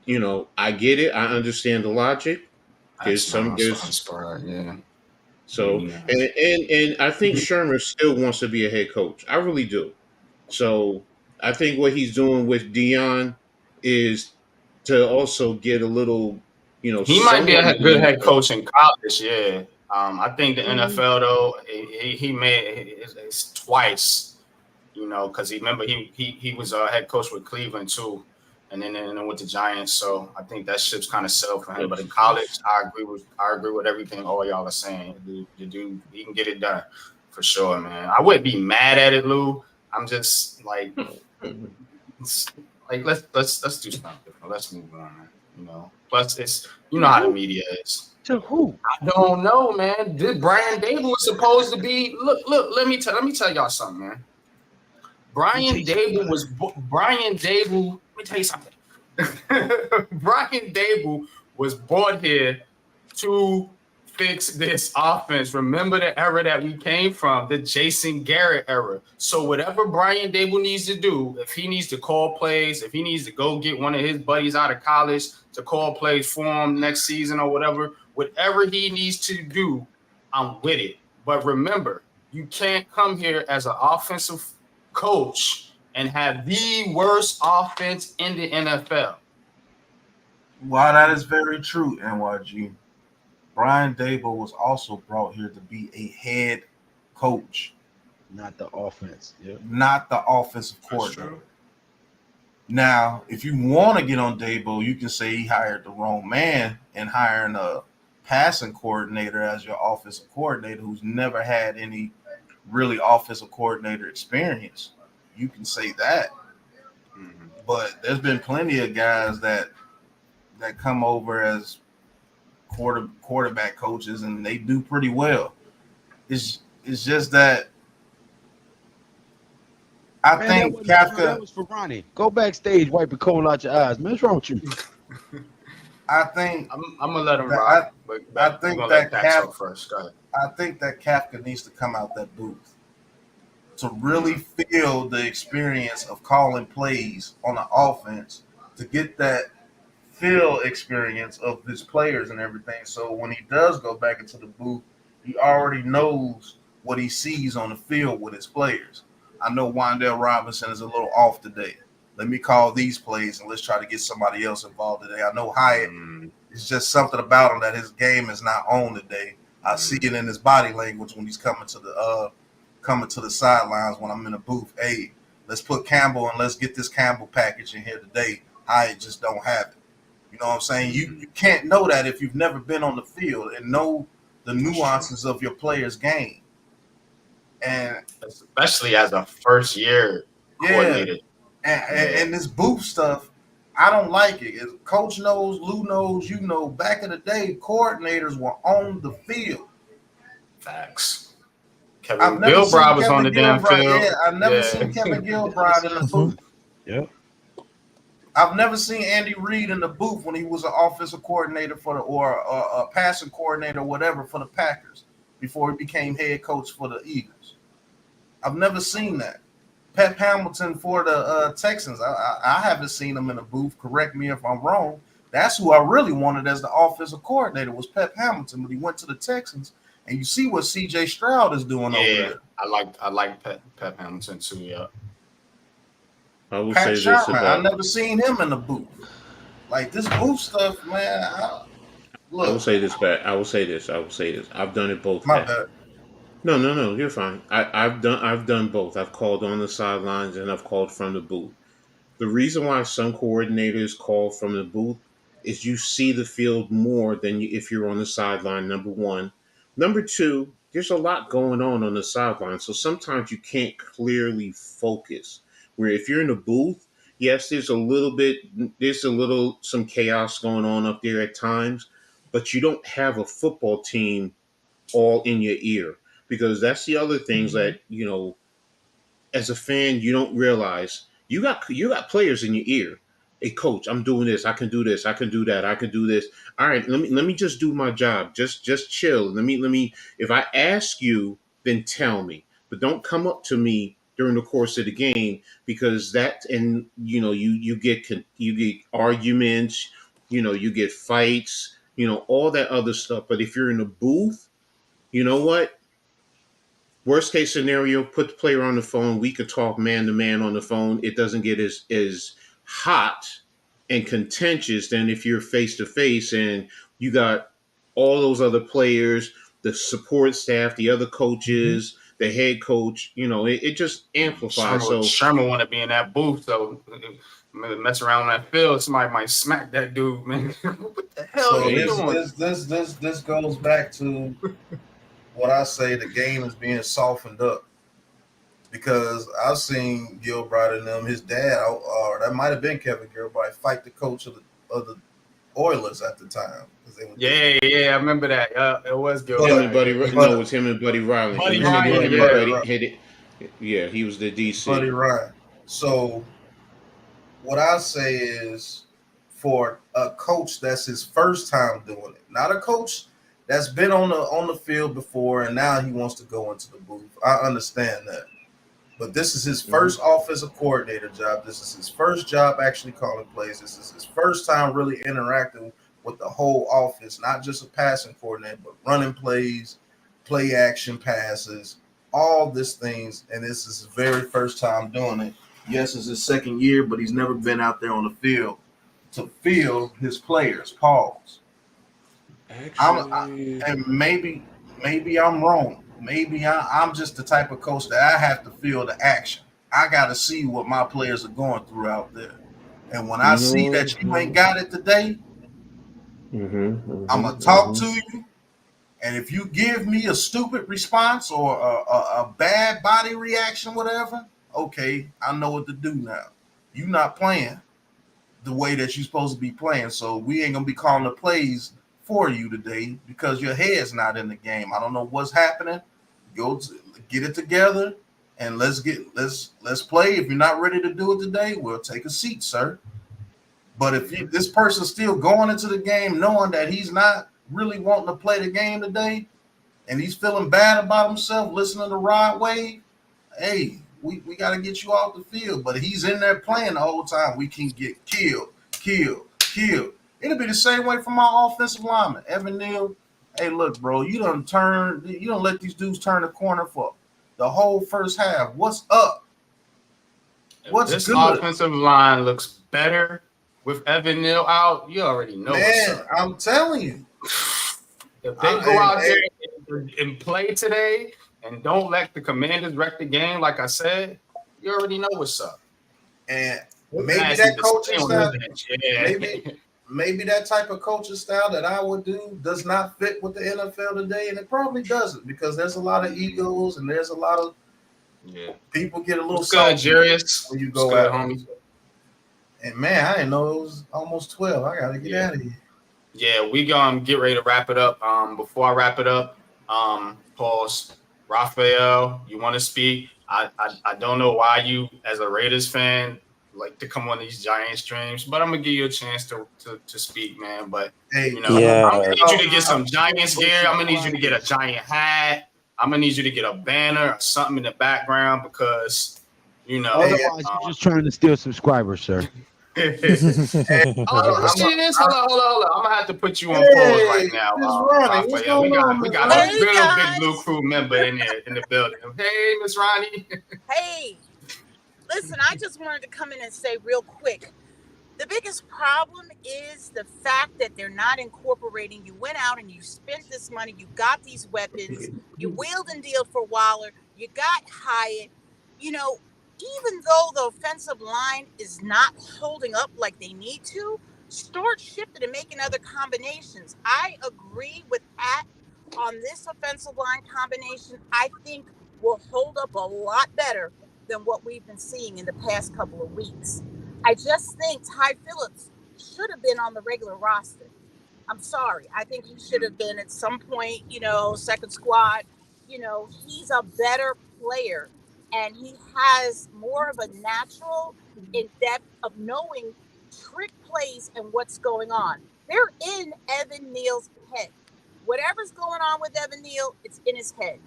I get it. I understand the logic. So, and I think Shermer still wants to be a head coach. I really do. So I think what he's doing with Dion is to also get a little, he might be a good head coach in college. Yeah. I think the NFL though, he made it twice, because he was a head coach with Cleveland too. And then with the Giants, so I think that ship's kind of sailed for him. But in college, I agree with everything all y'all are saying. The dude, he can get it done for sure, man. I wouldn't be mad at it, Lou. I'm just like let's do something different. Let's move on, man. Plus it's how the media is. To who? I don't know, man. Brian Dable was supposed to be. Look. Let me tell y'all something, man. Brian Dable. Let me tell you something. Brian Dable was brought here to fix this offense. Remember the era that we came from, the Jason Garrett era. So whatever Brian Dable needs to do, if he needs to call plays, if he needs to go get one of his buddies out of college to call plays for him next season or whatever he needs to do, I'm with it. But remember, you can't come here as an offensive coach and have the worst offense in the NFL. While that is very true, NYG, Brian Dable was also brought here to be a head coach. Not the offense. Yeah. Not the offensive coordinator. Now, if you want to get on Dable, you can say he hired the wrong man and hiring a passing coordinator as your offensive coordinator who's never had any really offensive coordinator experience. You can say that. But there's been plenty of guys that come over as quarterback coaches and they do pretty well. It's just that I think Kafka. That was for Ronnie. Go backstage, wipe the coal out your eyes. Man, what's wrong with you? I think I'm gonna let him rock. I think that Kafka first. Go ahead. I think that Kafka needs to come out that booth to really feel the experience of calling plays on the offense, to get that field experience of his players and everything. So when he does go back into the booth, he already knows what he sees on the field with his players. I know Wandale Robinson is a little off today. Let me call these plays and let's try to get somebody else involved today. I know Hyatt, it's just something about him that his game is not on today. I see it in his body language when he's coming to the sidelines when I'm in the booth. Hey, let's put Campbell and let's get this Campbell package in here today. Hyatt just don't have it. You know what I'm saying? You can't know that if you've never been on the field and know the nuances of your player's game. And especially as a first year coordinator. And this booth stuff, I don't like it. Coach knows, Lou knows, you know, back in the day, coordinators were on the field. Facts. Kevin Gilbride was on the damn field. Yeah, I've never seen Kevin Gilbride in the booth. Yeah. I've never seen Andy Reid in the booth when he was an offensive coordinator or a passing coordinator or whatever for the Packers before he became head coach for the Eagles. I've never seen that. Pep Hamilton for the Texans, I haven't seen him in the booth. Correct me if I'm wrong. That's who I really wanted as the offensive coordinator was Pep Hamilton, but he went to the Texans. And you see what C.J. Stroud is doing over there. I like Pep Hamilton too. Yeah. I will Pat say this Sherman, about. I've never seen him in the booth. Like this booth stuff, man. I will say this, Pat. I will say this. I've done it both. My bad. No, you're fine. I've done both. I've called on the sidelines and I've called from the booth. The reason why some coordinators call from the booth is you see the field more than if you're on the sideline, number one. Number two, there's a lot going on the sideline. So sometimes you can't clearly focus. Where if you're in the booth, yes, some chaos going on up there at times, but you don't have a football team all in your ear. Because that's the other things that, as a fan, you don't realize you got players in your ear. Hey, coach, I'm doing this. I can do this. I can do that. I can do this. All right, let me just do my job. Just chill. Let me. If I ask you, then tell me. But don't come up to me during the course of the game because you get arguments. You get fights. All that other stuff. But if you're in the booth, you know what? Worst case scenario, put the player on the phone. We could talk man to man on the phone. It doesn't get as hot and contentious than if you're face to face and you got all those other players, the support staff, the other coaches, the head coach. It just amplifies. Sherman want to be in that booth, so mess around on that field. Somebody might smack that dude, man. What the hell So are you doing? this goes back to what I say the game is being softened up because I've seen Gilbride and them, his dad, or that might have been Kevin Gilbride, fight the coach of the Oilers at the time. I remember that. It was Gilbride. It was him and Buddy Riley. He was the DC. Buddy Ryan. So what I say is for a coach that's his first time doing it, not a coach that's been on the field before and now he wants to go into the booth. I understand that. But this is his first offensive coordinator job. This is his first job actually calling plays. This is his first time really interacting with the whole offense, not just a passing coordinator, but running plays, play action passes, all these things. And this is his very first time doing it. Yes, it's his second year, but he's never been out there on the field to field his players. Pause. And maybe I'm wrong. Maybe I'm just the type of coach that I have to feel the action. I got to see what my players are going through out there. And when I see that you ain't got it today, I'm going to talk to you. And if you give me a stupid response or a bad body reaction, whatever, okay, I know what to do now. You're not playing the way that you're supposed to be playing. So we ain't going to be calling the plays for you today because your head's not in the game. I don't know what's happening. Get it together and let's play. If you're not ready to do it today, we'll take a seat, sir. But if this person's still going into the game knowing that he's not really wanting to play the game today and he's feeling bad about himself, listening to Rod Wave, hey, we got to get you off the field. But he's in there playing the whole time. We can get killed. It'll be the same way for my offensive lineman, Evan Neal. Hey, look, bro, you don't let these dudes turn the corner for the whole first half. What's up? What's This good? offensive line looks better with Evan Neal out. You already know what's Man, up. I'm telling you. If they go out there and play today and don't let the Commanders wreck the game, like I said, you already know what's up. And maybe that coaching style, maybe that type of coaching style that I would do does not fit with the NFL today, and it probably doesn't because there's a lot of egos and there's a lot of people get a little salty when you go out. Homie. And man, I didn't know it was almost 12. I gotta get out of here. Yeah, we gonna get ready to wrap it up. Before I wrap it up, pause. Raphael, you want to speak? I don't know why you, as a Raiders fan, like to come on these Giant streams, but I'm gonna give you a chance to speak, man. But hey, I'm gonna need you to get some Giants gear. I'm gonna need you to get a Giant hat. I'm gonna need you to get a banner or something in the background because otherwise you're just trying to steal subscribers, sir. Hold on. I'm gonna have to put you on pause right now. Raphael. We got a real big Blue Crew member in the building. Hey, Miss Ronnie. Hey, listen, I just wanted to come in and say real quick. The biggest problem is the fact that they're not incorporating. You went out and you spent this money. You got these weapons. You wheeled and dealed for Waller. You got Hyatt. Even though the offensive line is not holding up like they need to, start shifting and making other combinations. I agree with Pat on this offensive line combination. I think will hold up a lot better than what we've been seeing in the past couple of weeks. I just think Ty Phillips should have been on the regular roster. I'm sorry. I think he should have been at some point, second squad. He's a better player. And he has more of a natural in depth of knowing trick plays and what's going on. They're in Evan Neal's head. Whatever's going on with Evan Neal, it's in his head.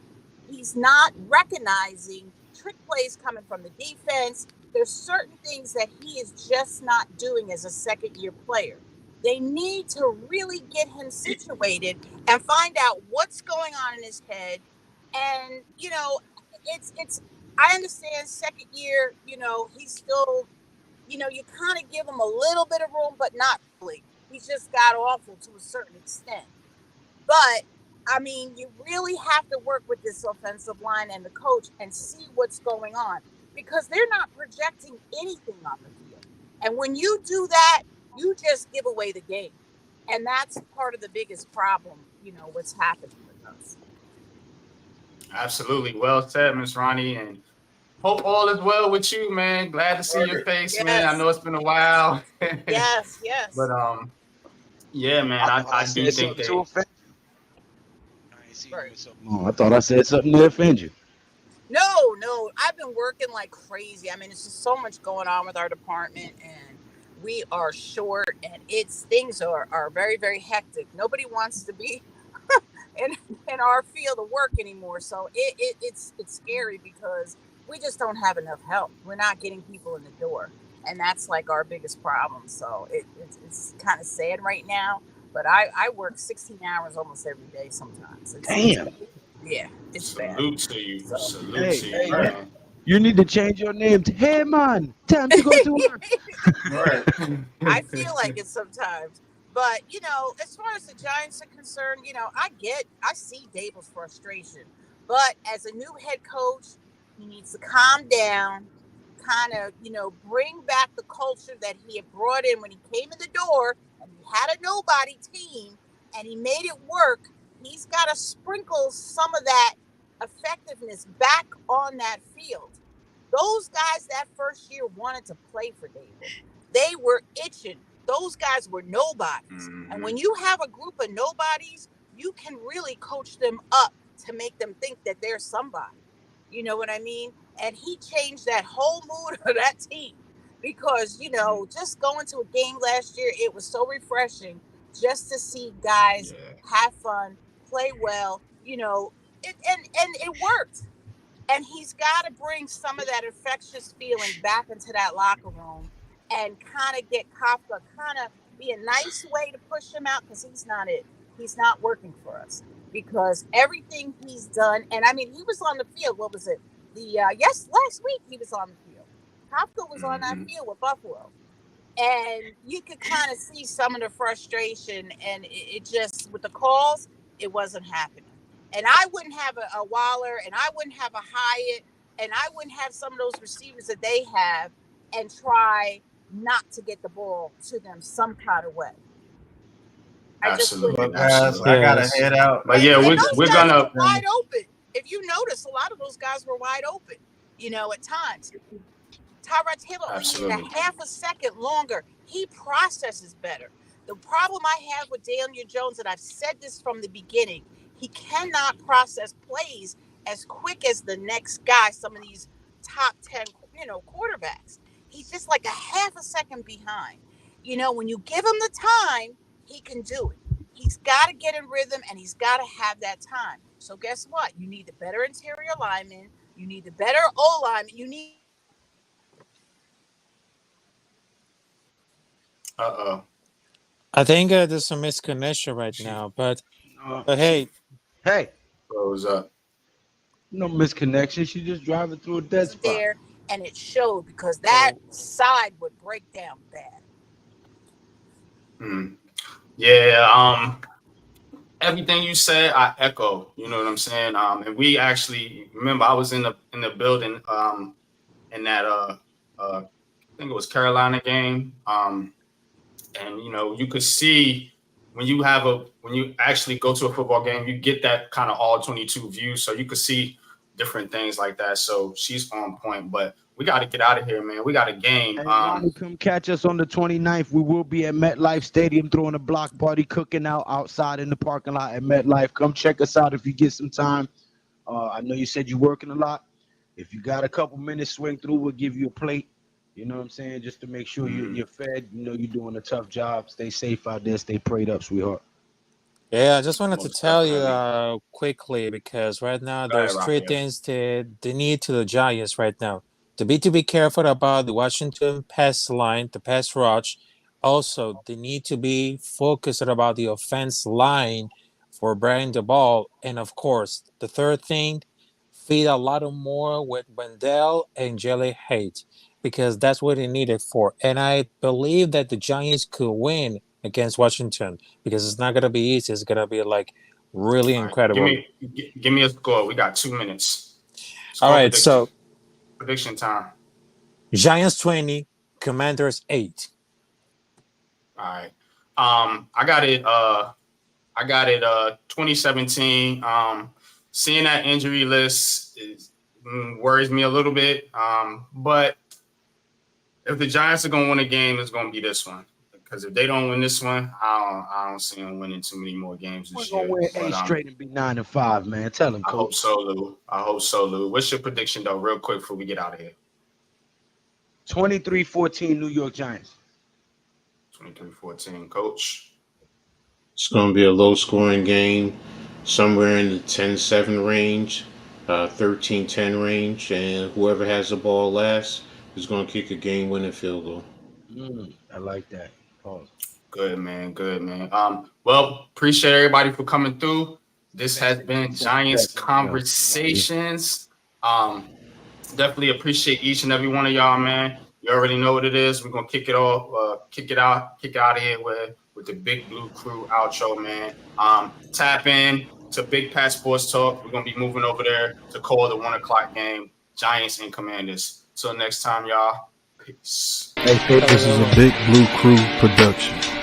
He's not recognizing trick plays coming from the defense. There's certain things that he is just not doing as a second-year player. They need to really get him situated and find out what's going on in his head. And, it's I understand second year, he's still, you kind of give him a little bit of room, but not really. He's just got awful to a certain extent. But, I mean, you really have to work with this offensive line and the coach and see what's going on because they're not projecting anything on the field. And when you do that, you just give away the game. And that's part of the biggest problem, what's happening with us. Absolutely. Well said, Miss Ronnie. And hope all is well with you, man. Glad to see your face, man. I know it's been a while. Yes. But yeah, man, I do think they. I thought I said something to offend you. No, I've been working like crazy. I mean, it's just so much going on with our department, and we are short, and things are very, very hectic. Nobody wants to be in our field of work anymore, so it's scary because we just don't have enough help. We're not getting people in the door, and that's like our biggest problem. So it's kind of sad right now, but I work 16 hours almost every day sometimes. Damn. It's bad. Salute to you. Salute to you, man. You need to change your name to Hey Man, time to go to work. Right. I feel like it sometimes. But, as far as the Giants are concerned, I see Dable's frustration. But as a new head coach, he needs to calm down, kind of, bring back the culture that he had brought in when he came in the door and he had a nobody team and he made it work. He's got to sprinkle some of that effectiveness back on that field. Those guys that first year wanted to play for Dable. They were itching. Those guys were nobodies. Mm-hmm. And when you have a group of nobodies, you can really coach them up to make them think that they're somebody. You know what I mean? And he changed that whole mood of that team because, just going to a game last year, it was so refreshing just to see guys have fun, play well, and it worked. And he's got to bring some of that infectious feeling back into that locker room and kind of get Kafka kind of be a nice way to push him out because he's not it. He's not working for us because everything he's done, and I mean, he was on the field. What was it? Last week he was on the field. Kafka was on that field with Buffalo. And you could kind of see some of the frustration, and it just, with the calls, it wasn't happening. And I wouldn't have a Waller, and I wouldn't have a Hyatt, and I wouldn't have some of those receivers that they have and try not to get the ball to them some kind of way. I just Absolutely. wouldn't. Guys, I gotta Yes. head out. But yeah, And those we're guys gonna. were wide open. If you notice, a lot of those guys were wide open, at times. Tyrod Taylor only needed a half a second longer. He processes better. The problem I have with Daniel Jones, and I've said this from the beginning, he cannot process plays as quick as the next guy, some of these top 10, quarterbacks. He's just like a half a second behind. When you give him the time, he can do it. He's got to get in rhythm, and he's got to have that time. So guess what? You need the better interior lineman. You need the better O-lineman. You need I think there's some misconnection right now, but hey, Froze up. No misconnection. She's just driving through a dead spot. there, and it showed because that side would break down bad. Yeah. Everything you said, I echo. You know what I'm saying? And we actually remember I was in the building in that I think it was Carolina game. And you could see when you actually go to a football game, you get that kind of all 22 view, so you could see different things like that. So she's on point, but we got to get out of here, man. We got a game. Hey, Lonnie, come catch us on the 29th. We will be at MetLife Stadium throwing a block party, cooking out outside in the parking lot at MetLife. Come check us out if you get some time. I know you said you're working a lot. If you got a couple minutes, swing through. We'll give you a plate. You know what I'm saying? Just to make sure you're fed. You're doing a tough job. Stay safe out there. Stay prayed up, sweetheart. yeah, I just wanted to tell you quickly because right now there's three things that they need to the Giants right now. To be careful about the Washington pass line, the pass rush. Also, they need to be focused about the offense line for bringing the ball. And of course, the third thing, feed a lot more with Wendell and Jelly Haight because that's what they needed for. And I believe that the Giants could win against Washington because it's not going to be easy. It's going to be like really incredible. Give me a score. We got 2 minutes. All right, so prediction time. Giants 20, Commanders 8. All right. I got it 2017. Seeing that injury list worries me a little bit. But if the Giants are going to win a game, it's going to be this one. Because if they don't win this one, I don't see them winning too many more games this year. We're going to win 8 straight and be 9-5, man. Tell them, Coach. I hope so, Lou. What's your prediction, though, real quick before we get out of here? 23-14 New York Giants. 23-14, Coach. It's going to be a low-scoring game, somewhere in the 10-7 range, 13-10 range, and whoever has the ball last is going to kick a game-winning field goal. I like that. Pause. Good, man. Well, appreciate everybody for coming through. This has been Giants Conversations. Definitely appreciate each and every one of y'all, man. You already know what it is. We're gonna kick it out of here with the Big Blue Crew outro, man. Tap in to Big Pat Sports Talk. We're gonna be moving over there to call the 1 o'clock game, Giants and Commanders. Till next time, y'all. Peace. This is a Big Blue Crew production.